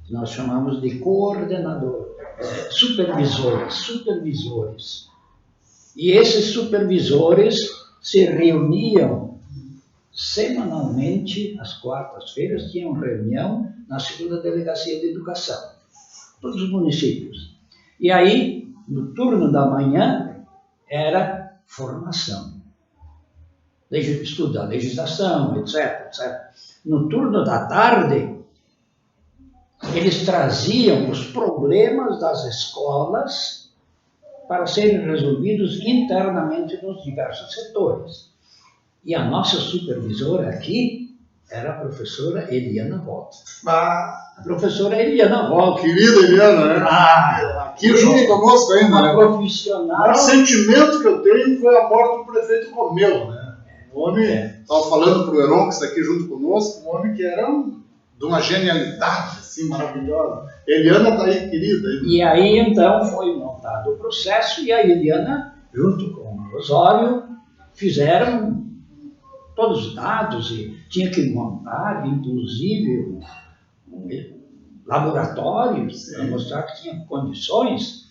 Nós chamamos de coordenador, supervisores. E esses supervisores se reuniam semanalmente, às quartas-feiras, tinham reunião na segunda Delegacia de Educação, todos os municípios. E aí, no turno da manhã, era formação. Estudo da legislação, etc. No turno da tarde, eles traziam os problemas das escolas para serem resolvidos internamente nos diversos setores. E a nossa supervisora aqui era a professora Eliana Volta. Ah, A professora Eliana Volta. querida Eliana, né? Aqui junto conosco ainda, Uma né? profissional. O maior sentimento que eu tenho foi a morte do prefeito Romeu, né? Um homem, estava falando para o Heron, que está aqui junto conosco, um homem que era de uma genialidade assim, maravilhosa. Eliana está aí, querida. E aí, então, foi montado o processo e a Eliana, junto com o Osório, fizeram todos os dados e tinha que montar, inclusive, um laboratório para mostrar que tinha condições.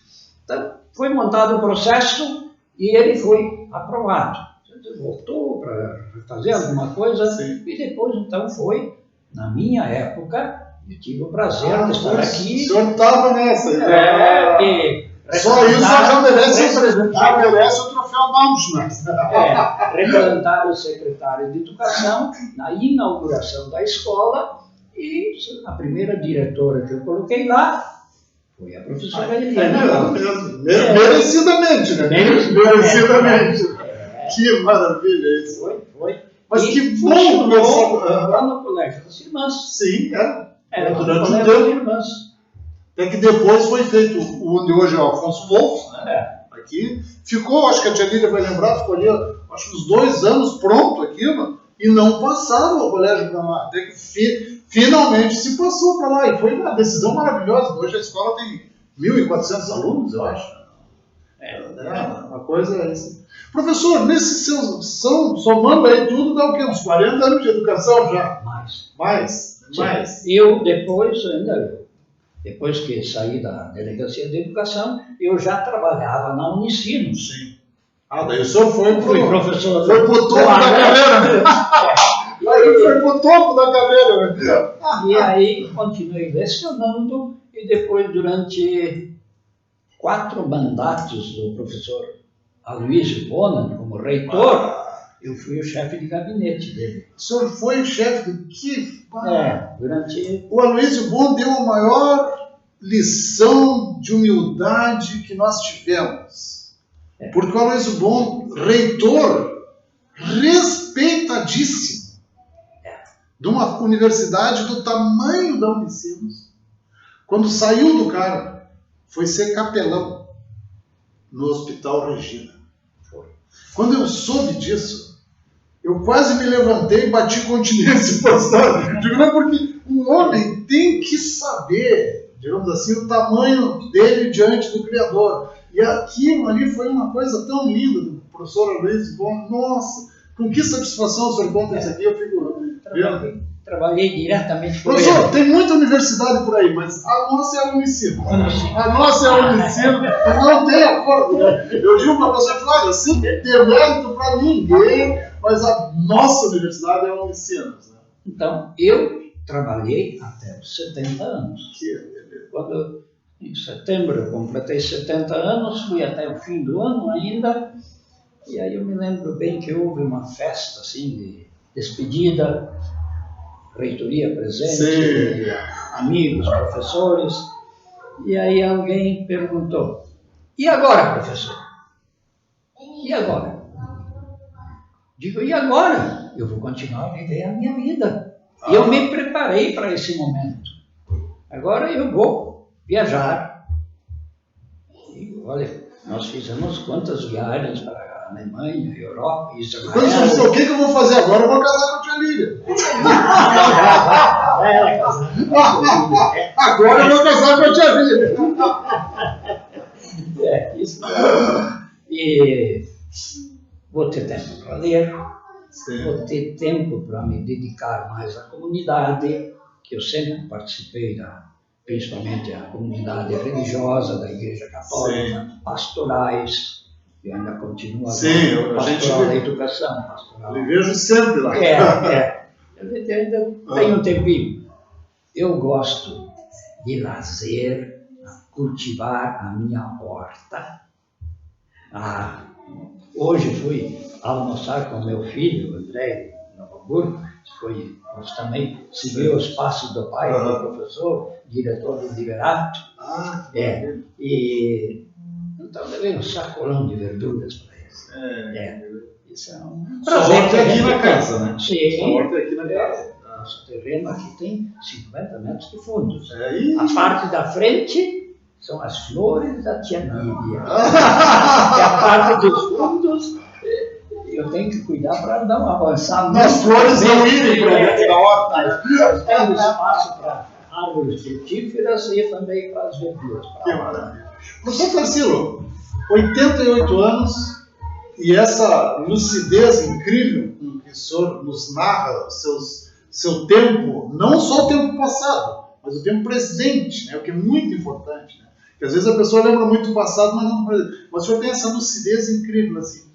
Então, foi montado o processo e ele foi aprovado. Voltou para fazer alguma coisa. Sim. E depois, então, foi, na minha época, eu tive o prazer de estar aqui. O senhor estava nessa. Só isso já merece o troféu Baumschmerz. Representar o secretário de Educação na inauguração da escola e a primeira diretora que eu coloquei lá foi a professora Eliana. Merecidamente, né? Merecidamente. Que maravilha isso. Foi. Mas e que bom lá no Colégio das Irmãs. Sim, era durante um tempo. Até que depois foi feito onde hoje é o Afonso Wolff, né? Aqui. Ficou, acho que a tia Lília vai lembrar, ficou ali, acho que uns 2 anos pronto aquilo, e não passava o colégio para lá. Até que finalmente se passou para lá. E foi uma decisão maravilhosa. Hoje a escola tem 1.400 alunos, eu acho. Uma coisa assim. Professor, nesse seu somando aí tudo, dá o quê? Uns 40 anos de educação já? Mais. Eu depois que saí da Delegacia de Educação, eu já trabalhava na Unicino. Sim. Daí o senhor fui professor. Foi pro topo da carreira. Aí foi pro topo da carreira. E aí continuei lecionando e depois, durante 4 mandatos do professor Aloysio Bonan como reitor, eu fui o chefe de gabinete dele. O senhor foi o chefe de que? Durante... O Aloysio Bonan deu a maior lição de humildade que nós tivemos. Porque o Aloysio Bonan, reitor, respeitadíssimo, de uma universidade do tamanho da Unicinos, quando saiu do cargo, foi ser capelão no Hospital Regina. Quando eu soube disso, eu quase me levantei e bati continência apostólica. Digo, não, porque um homem tem que saber, digamos assim, o tamanho dele diante do Criador. E aquilo ali foi uma coisa tão linda do professor Aloysio Bonan. Nossa, com que satisfação o senhor conta isso aqui, eu fico vendo. Trabalhei diretamente com ele. Professor, tem muita universidade por aí, mas a nossa é a Unicino. A nossa é a Unicino, não tem acordo. Né? Eu digo para você, olha, sem demérito para ninguém, mas a nossa universidade é a Unicino. Né? Então, eu trabalhei até os 70 anos. Quando, em setembro, eu completei 70 anos, fui até o fim do ano ainda, e aí eu me lembro bem que houve uma festa assim, de despedida, reitoria presente, amigos, professores, e aí alguém perguntou, e agora, professor? E agora? Digo, e agora? Eu vou continuar a viver a minha vida. E eu me preparei para esse momento. Agora eu vou viajar. E olha, nós fizemos quantas viagens para a Alemanha, Europa, Israel. Quando você disse, o que eu vou fazer agora? Eu vou casar com a tia Lília. Agora eu vou casar com a tia Lília. Isso. E vou ter tempo para ler, vou ter tempo para me dedicar mais à comunidade, que eu sempre participei principalmente a comunidade religiosa da Igreja Católica, pastorais. E ainda continua pastoral da educação. Pastoral. Eu vejo sempre lá. Eu ainda tenho um tempinho. Eu gosto de lazer, cultivar a minha horta. Hoje fui almoçar com meu filho, André, em Novo Hamburgo. Nós também seguimos os passos do pai, que é professor, diretor do Liberato. Então, levei um sacolão de verduras para eles. Isso é um prazer. Só horta aqui na casa, né? Sim. Só horta aqui na casa. Nosso terreno aqui tem 50 metros de fundo. É A parte da frente são as flores da tia Lídia. E a parte dos fundos, eu tenho que cuidar para não avançar. As flores não irem para dentro da horta. Nós temos espaço para árvores frutíferas e também para as verduras. Que maravilha. Professor Tarsilo, 88 anos e essa lucidez incrível com que o senhor nos narra seu tempo, não só o tempo passado, mas o tempo presente, né? O que é muito importante. Né? Porque às vezes a pessoa lembra muito o passado, mas não o presente. Mas o senhor tem essa lucidez incrível. Assim.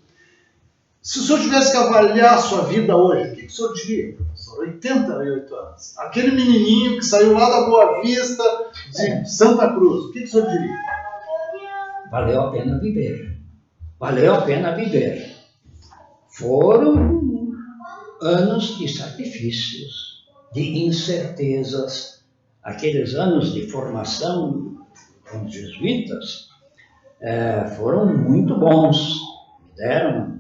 Se o senhor tivesse que avaliar a sua vida hoje, o que o senhor diria, professor? 88 anos. Aquele menininho que saiu lá da Boa Vista, de Santa Cruz, o que o senhor diria? Valeu a pena viver. Valeu a pena viver. Foram anos de sacrifícios, de incertezas. Aqueles anos de formação com os jesuítas foram muito bons. Me deram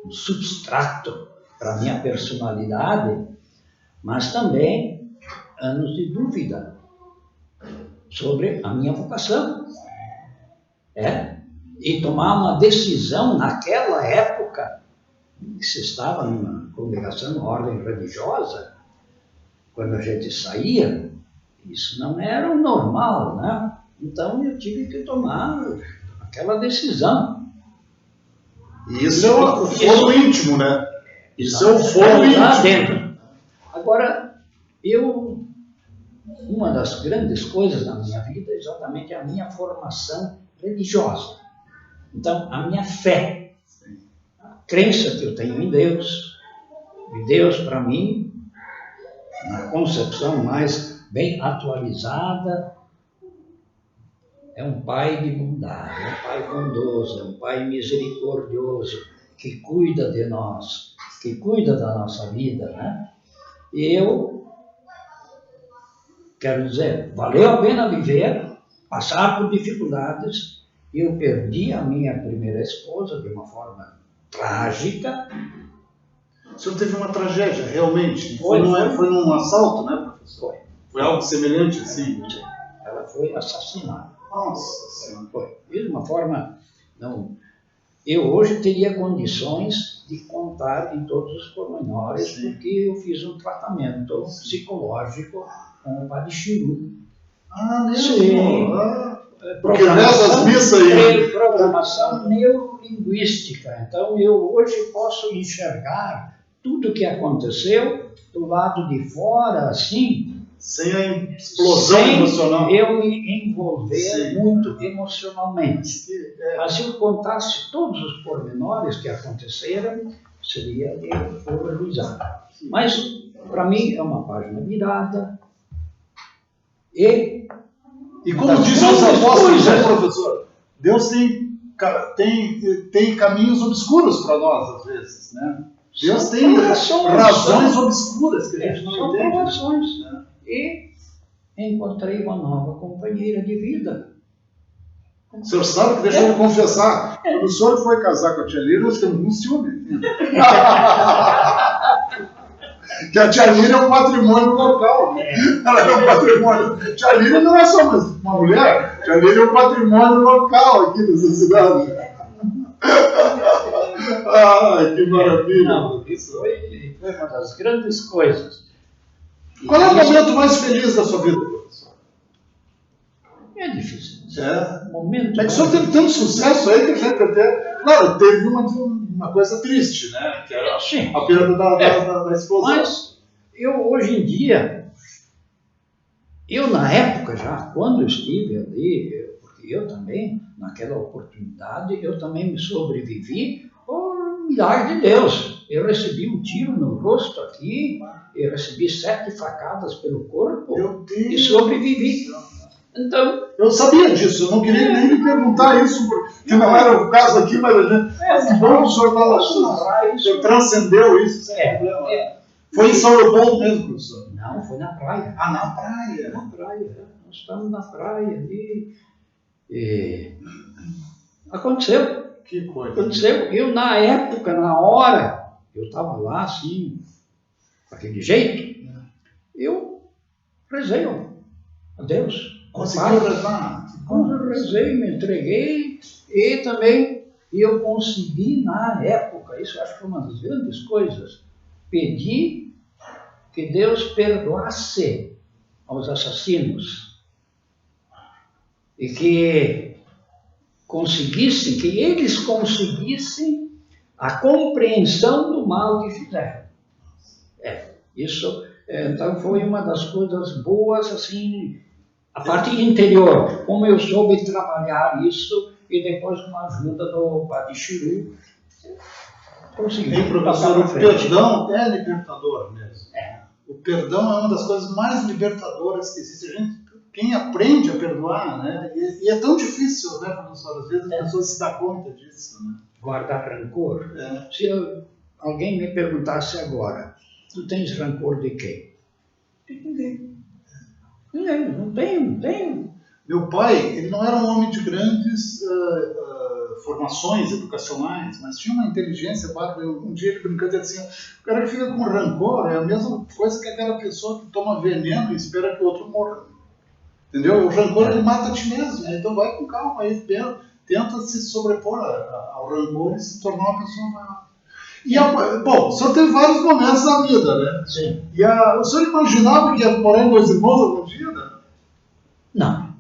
um substrato para a minha personalidade, mas também anos de dúvida sobre a minha vocação. E tomar uma decisão naquela época, que se estava numa congregação, numa ordem religiosa, quando a gente saía, isso não era o normal, né? Então eu tive que tomar aquela decisão. E isso é o foro íntimo, né? Isso é o foro lá íntimo. dentro. Agora, uma das grandes coisas na minha vida é exatamente a minha formação religiosa. Então, a minha fé, a crença que eu tenho em Deus, e Deus para mim, na concepção mais bem atualizada, é um Pai de bondade, é um Pai bondoso, é um Pai misericordioso, que cuida de nós, que cuida da nossa vida, né? E eu quero dizer, valeu a pena viver, passar por dificuldades. Eu perdi a minha primeira esposa de uma forma trágica. O senhor teve uma tragédia, realmente? Foi num assalto, né, professor? Foi. Foi algo semelhante assim? Ela foi assassinada. Nossa Senhora. Foi. De uma forma... Não, eu hoje teria condições de contar em todos os pormenores, porque eu fiz um tratamento psicológico com o Padre Chiru. Ah, mesmo? Sim. Porque nessas missas aí... Programação neurolinguística. Então, eu hoje posso enxergar tudo o que aconteceu do lado de fora, assim... Sem a explosão emocional. Eu me envolver muito emocionalmente. Mas se eu contasse todos os pormenores que aconteceram, seria de horrorizar. Mas, para mim, é uma página virada. E como dizem os apóstolos, né, professor? Deus tem caminhos obscuros para nós, às vezes, né? Deus tem razões obscuras que a gente não entende. Provações, né? E encontrei uma nova companheira de vida. O senhor sabe que, deixa eu confessar, quando o senhor foi casar com a tia Líria, nós temos um ciúme. Que a tia Líria é um patrimônio local. Né? Ela é um patrimônio. Tia Líria não é só uma mulher, tia Líria é um patrimônio local aqui nessa cidade. Ai, que maravilha. Não, foi uma das grandes coisas. Qual é o momento mais feliz da sua vida, professor? É difícil. Momento. É que o senhor teve tanto sucesso aí que a gente até... Claro, teve uma coisa triste, né? Que era a perda da esposa. Mas eu, hoje em dia, na época já, quando eu estive ali, porque eu também, naquela oportunidade, eu também me sobrevivi por milagre de Deus. Eu recebi um tiro no rosto aqui, eu recebi 7 facadas pelo corpo e sobrevivi. Então, eu sabia disso, eu não queria nem lhe perguntar isso, porque não era o caso aqui, mas a gente... Mas que bom que o senhor fala isso. O senhor transcendeu isso sem problema. Foi em São Leopoldo mesmo, professor? Não, foi na praia. Ah, na praia? Na praia. Nós estamos na praia ali. E aconteceu. Que coisa. Aconteceu. Eu, na época, na hora, eu estava lá assim, daquele jeito, eu rezei a Deus. Conseguiu rezar? Quando eu rezei, me entreguei e também eu consegui, na época, isso acho que foi uma das grandes coisas, pedir que Deus perdoasse aos assassinos e que eles conseguissem a compreensão do mal que fizeram. Então foi uma das coisas boas, assim, a parte interior, como eu soube trabalhar isso e depois com a ajuda do Padre Chiru, consegui. Ei, professor, o perdão é libertador mesmo. O perdão é uma das coisas mais libertadoras que existe. Quem aprende a perdoar, né? E é tão difícil, né, professor? Às vezes as pessoas se dão conta disso, né? Guardar rancor. Se alguém me perguntasse agora, tu tens rancor de quem? De ninguém. Não tenho. Meu pai, ele não era um homem de grandes formações educacionais, mas tinha uma inteligência bárbara. Um dia ele brincando e disse assim, o cara que fica com rancor é a mesma coisa que aquela pessoa que toma veneno e espera que o outro morra. Entendeu? O rancor ele mata a ti mesmo, né? Então vai com calma aí, tenta se sobrepor ao rancor e se tornar uma pessoa maior. Bom, o senhor teve vários momentos na vida, né? Sim. E o senhor imaginava que ia morar em Dois Irmãos algum dia, né? Não.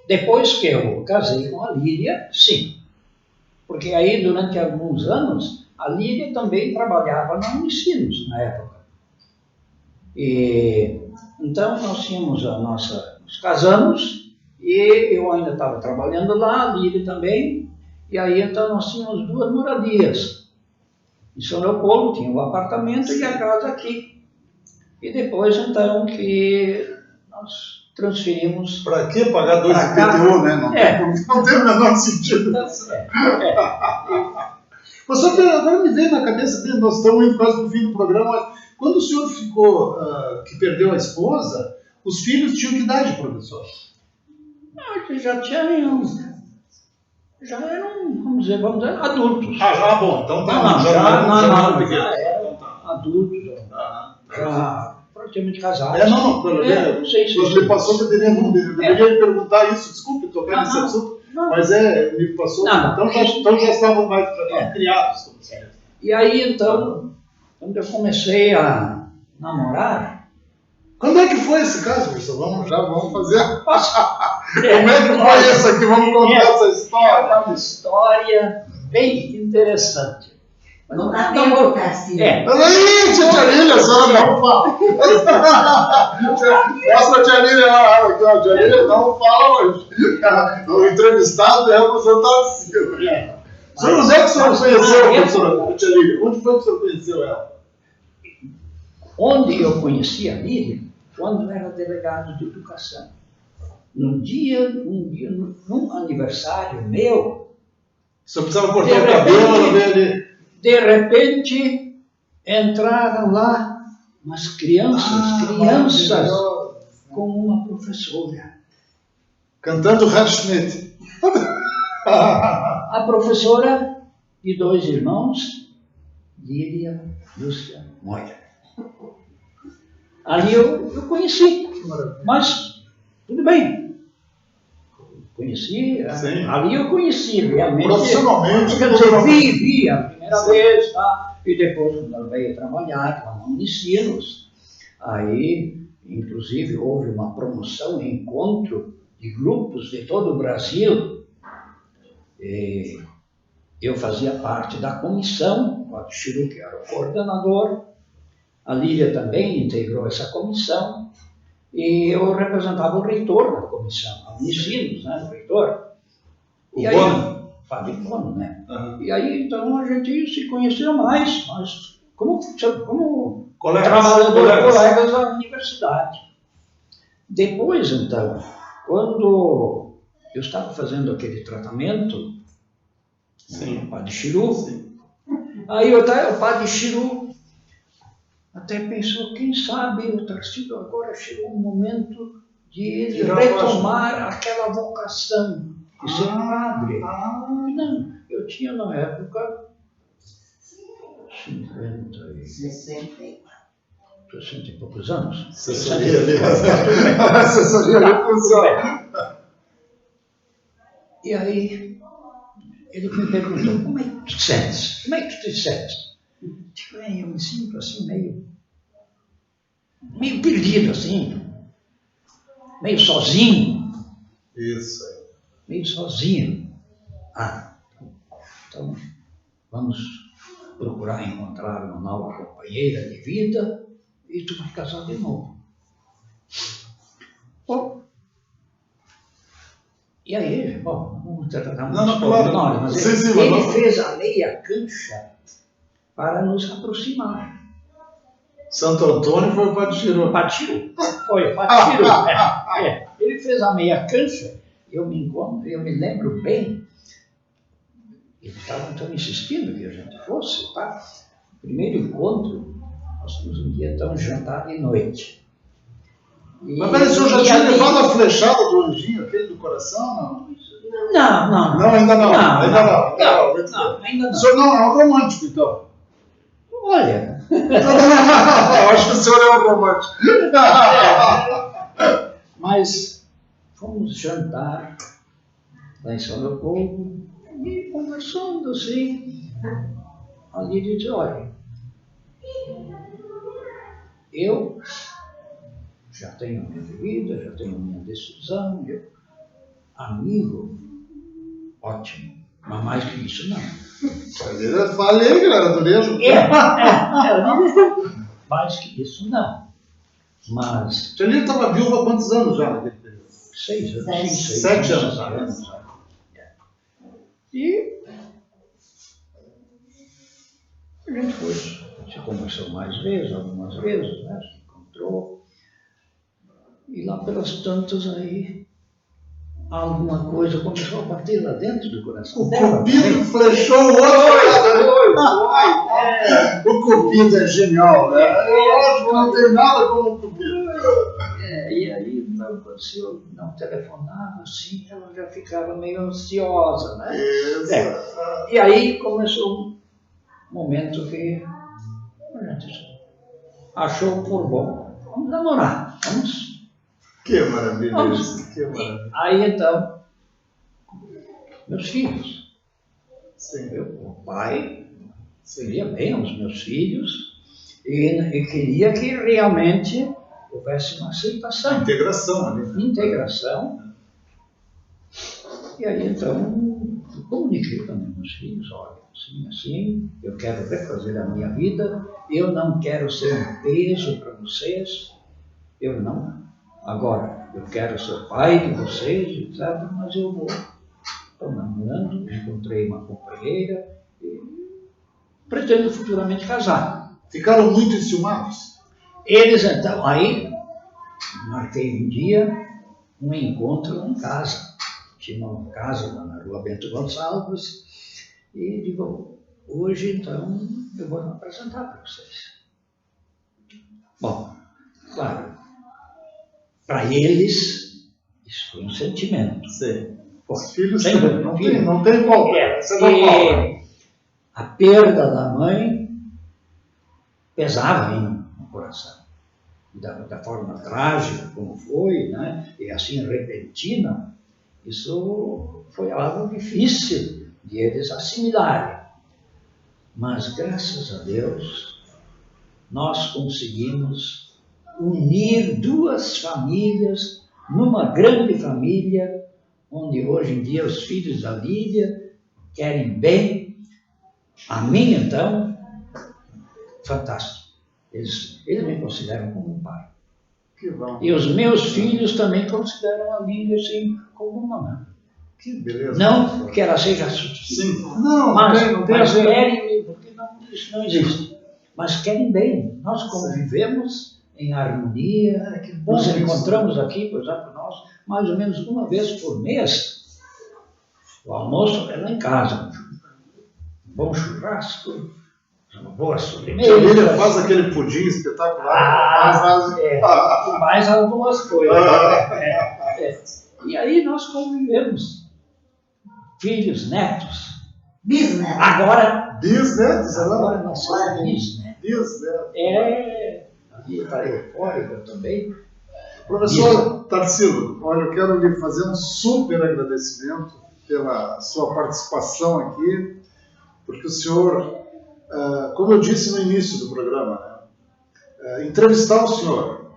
Depois que eu casei com a Líria, sim. Porque aí, durante alguns anos, a Líria também trabalhava na Unicinos, na época. E então nós tínhamos nos casamos e eu ainda estava trabalhando lá, a Líria também, e aí então nós tínhamos 2 moradias. Em São Leopoldo tinha um apartamento e a casa aqui. E depois então que nós transferimos. Para que pagar 2 IPTU, né? Não tem o menor sentido. Mas agora me veio na cabeça, nós estamos indo quase no fim do programa. Quando o senhor ficou, que perdeu a esposa, os filhos tinham que idade, professor? Já eram, vamos dizer, adultos. Já, bom, então tá. Já eram adultos, já praticamente casados. Não sei se você passou, eu deveria lhe perguntar isso, desculpe tocar nesse assunto, mas me passou, então já estavam mais criados. E aí, então, quando eu comecei a namorar... Quando é que foi esse caso, professor? Vamos fazer. Como é que foi isso aqui? Vamos contar essa história. É uma história bem interessante. Não dá tempo, Castilho. Aí, tia Lília, a senhora não fala. Mostra a tia Lília lá. A tia Lília não fala hoje. O entrevistado é o professor Tarcísio. Onde é que o senhor conheceu, professora tia Lília? Onde foi que o senhor conheceu ela? Onde eu conheci a Lília? Quando eu era delegado de educação. Num aniversário meu. O senhor precisava cortar o cabelo dele. De repente, entraram lá umas crianças com uma professora. Cantando Herr Schmidt. A professora e 2 irmãos, Líria, Lúcia, Moira. Ali eu conheci, mas tudo bem. Conheci, ali eu conheci realmente. Profissionalmente. Vi a primeira vez, tá? E depois quando ela veio trabalhar lá no Unicinos, aí inclusive houve uma promoção, encontro de grupos de todo o Brasil. E eu fazia parte da comissão, o Padre Chiru, que era o coordenador, a Lília também integrou essa comissão, e eu representava o reitor da comissão, a Unicinos, né, o reitor. O Bono? Padre Bono, né? E aí, então, a gente se conheceu mais, mas como colegas da universidade. Depois, então, quando eu estava fazendo aquele tratamento, o Padre Chiru, aí o Padre Chiru até pensou, quem sabe o Tarcísio agora chegou o momento de ele retomar aquela vocação de ser padre. Não, eu tinha na época 50 e... 64. 60 e poucos anos. Assessoria ali. Assessoria ali funciona. E aí, ele me perguntou, como é que tu te sentes? Como é que tu te sentes? Eu me sinto assim, meio perdido, assim, meio sozinho. Isso aí. Meio sozinho. Então, vamos procurar encontrar uma nova companheira de vida e tu vai casar de novo. Bom, e aí, bom, vamos tratar muito claro. mas Sim, ele fez a meia cancha para nos aproximar. Santo Antônio foi o Patiru. Patiru. Foi, Patiru. Ele fez a meia cancha, eu me lembro bem. Eles estavam tão insistindo que a gente fosse, tá? O primeiro encontro, nós tínhamos um dia então jantar de noite. Mas peraí, o senhor já tinha levado a flechada do anjinho, aquele do coração, não? Não, ainda não. Ainda não. O senhor não é um romântico, então. Olha. Eu acho que o senhor é um romântico. Mas fomos jantar lá em São Leopoldo e conversando assim. Ali disse, olha, eu já tenho minha vida, já tenho minha decisão, amigo, ótimo, mas mais que isso não. Falei, galera, do beijo. Mais que isso não. Mas. Tia Lília estava viúva há quantos anos já naquele período? 6 anos. 7 anos. E a gente foi, se conversou mais vezes, algumas vezes, né? Se encontrou. E lá pelas tantas aí, alguma coisa começou a bater lá dentro do coração dela. O Cupido flechou o outro. O Cupido é genial, né? Eu acho que não tem nada como o Cupido. E aí, então, se eu não telefonava assim, ela já ficava meio ansiosa, né? Isso. E aí começou um momento que a gente achou por bom, vamos namorar, vamos. Que maravilha isso, que maravilha. Aí então, meus filhos. Sim. O pai queria bem aos meus filhos e queria que realmente houvesse uma aceitação. Integração ali. Integração. E aí então, comuniquei para meus filhos, olha, assim, eu quero refazer a minha vida, eu não quero ser um peso para vocês, eu não. Agora, eu quero ser pai de vocês, etc., mas eu vou. Estou namorando, encontrei uma companheira e pretendo futuramente casar. Ficaram muito enciumados? Eles então, aí, marquei um dia, um encontro em casa. Tinha uma casa lá na Rua Bento Gonçalves e digo, hoje então eu vou me apresentar para vocês. Bom, claro, para eles isso foi um sentimento. Sim. Os filhos não tem qualquer. A perda da mãe pesava no coração. Da forma trágica como foi, né? E assim repentina, isso foi algo difícil de eles assimilarem. Mas graças a Deus, nós conseguimos unir duas famílias numa grande família, onde hoje em dia os filhos da Lídia querem bem. A mim, então, fantástico. Eles me consideram como um pai. Que bom. E os meus filhos também consideram a Lídia assim como uma mãe. Que beleza. Não que ela seja suficiente. Sim. Não, mas tem querem, porque isso não existe. Mas querem bem. Nós convivemos em harmonia. Nos encontramos aqui, por exemplo, nós, mais ou menos uma vez por mês. O almoço é lá em casa. Um bom churrasco, uma boa sobremesa. A Lídia faz aquele pudim espetacular. Mais algumas coisas. E aí nós convivemos. Filhos, netos. Bisnetos. Agora Bisnetos, nós somos bisnetos. Bisnetos. E está eufórico também. Professor Tarsilo, olha, eu quero lhe fazer um super agradecimento pela sua participação aqui, porque o senhor, como eu disse no início do programa, né, entrevistar o senhor,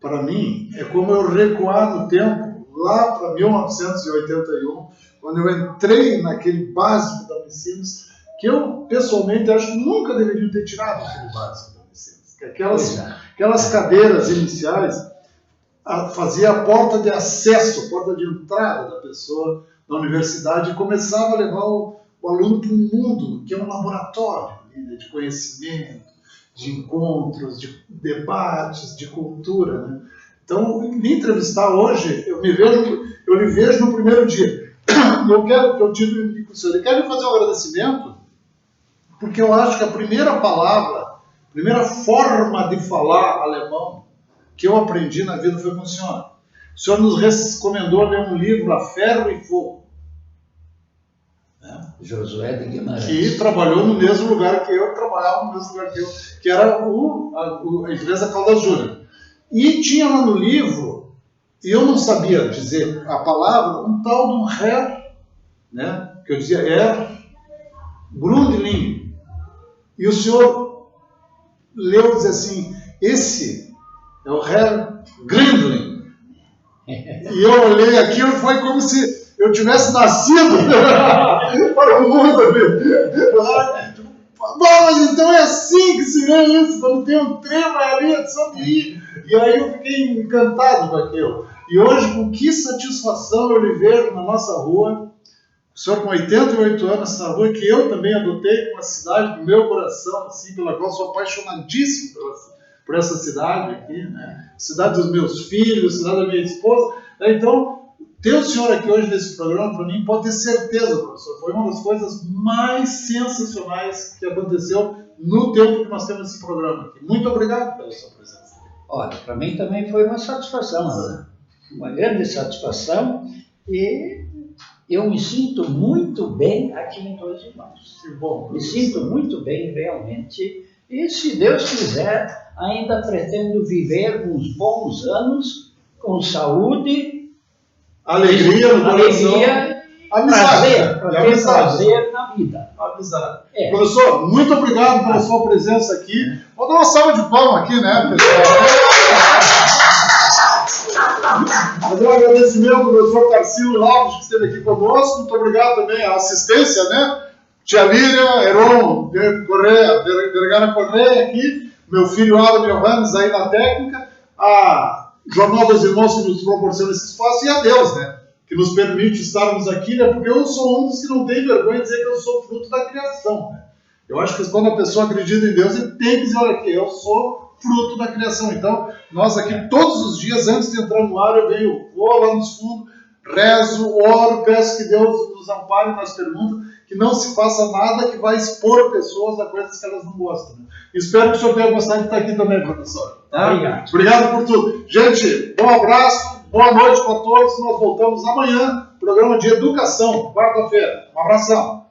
para mim, é como eu recuar no tempo, lá para 1981, quando eu entrei naquele básico da Unicinos, que eu, pessoalmente, acho que nunca deveriam ter tirado aquele básico da Unicinos. Aquelas cadeiras iniciais fazia a porta de acesso, a porta de entrada da pessoa na universidade e começava a levar o aluno para um mundo que é um laboratório de conhecimento, de encontros, de debates, de cultura, né? Então, me entrevistar hoje, eu lhe vejo no primeiro dia. Eu quero que eu diga para o senhor, eu quero fazer um agradecimento, porque eu acho que a primeira palavra, a primeira forma de falar alemão que eu aprendi na vida foi com o senhor. O senhor nos recomendou ler um livro, A Ferro e Fogo. Josué de Guimarães. Que trabalhou no mesmo lugar que eu, trabalhava no mesmo lugar que eu, que era a empresa Caldas Júnior. E tinha lá no livro, e eu não sabia dizer a palavra, um tal de um Herr, né, que eu dizia Grundling. E o senhor leu e dizia assim, esse é o Herr Grundling. E eu olhei aquilo, foi como se eu tivesse nascido para o mundo. Mas então é assim que se vê isso, quando tem um trema ali, é só ir. E aí eu fiquei encantado com aquilo. E hoje, com que satisfação eu lhe vejo na nossa rua, o senhor com 88 anos, essa rua que eu também adotei como uma cidade do meu coração, assim, pela qual sou apaixonadíssimo por essa cidade aqui, né? Cidade dos meus filhos, cidade da minha esposa. Então, ter o senhor aqui hoje nesse programa, para mim, pode ter certeza, professor, foi uma das coisas mais sensacionais que aconteceu no tempo que nós temos esse programa aqui. Muito obrigado pela sua presença. Olha, para mim também foi uma satisfação, né? Uma grande satisfação, e eu me sinto muito bem aqui em Dois Irmãos. Que bom. Me sinto muito bem, realmente, e se Deus quiser, ainda pretendo viver uns bons anos com saúde, alegria no coração, prazer na vida. Amizade. Professor, muito obrigado pela sua presença aqui. Vou dar uma salva de palmas aqui, né, pessoal? Fazer um agradecimento ao professor Tarsilo Alves, que esteve aqui conosco. Muito obrigado também à assistência, né? Tia Líria, Heron, Vergara Correia aqui, meu filho Alan Johannes aí na técnica, a Jornal dos Irmãos que nos proporciona esse espaço e a Deus, né? Que nos permite estarmos aqui, né? Porque eu sou um dos que não tem vergonha de dizer que eu sou fruto da criação, né? Eu acho que quando a pessoa acredita em Deus, ele tem que dizer, olha aqui, eu sou fruto da criação. Então, nós aqui todos os dias, antes de entrar no ar, eu vou lá nos fundos, rezo, oro, peço que Deus nos ampare nas perguntas, que não se faça nada que vai expor pessoas a coisas que elas não gostam. Né? Espero que o senhor tenha gostado de estar aqui também, professor. Tá? Obrigado. Obrigado por tudo. Gente, bom abraço, boa noite para todos. Nós voltamos amanhã, programa de educação, quarta-feira. Um abração.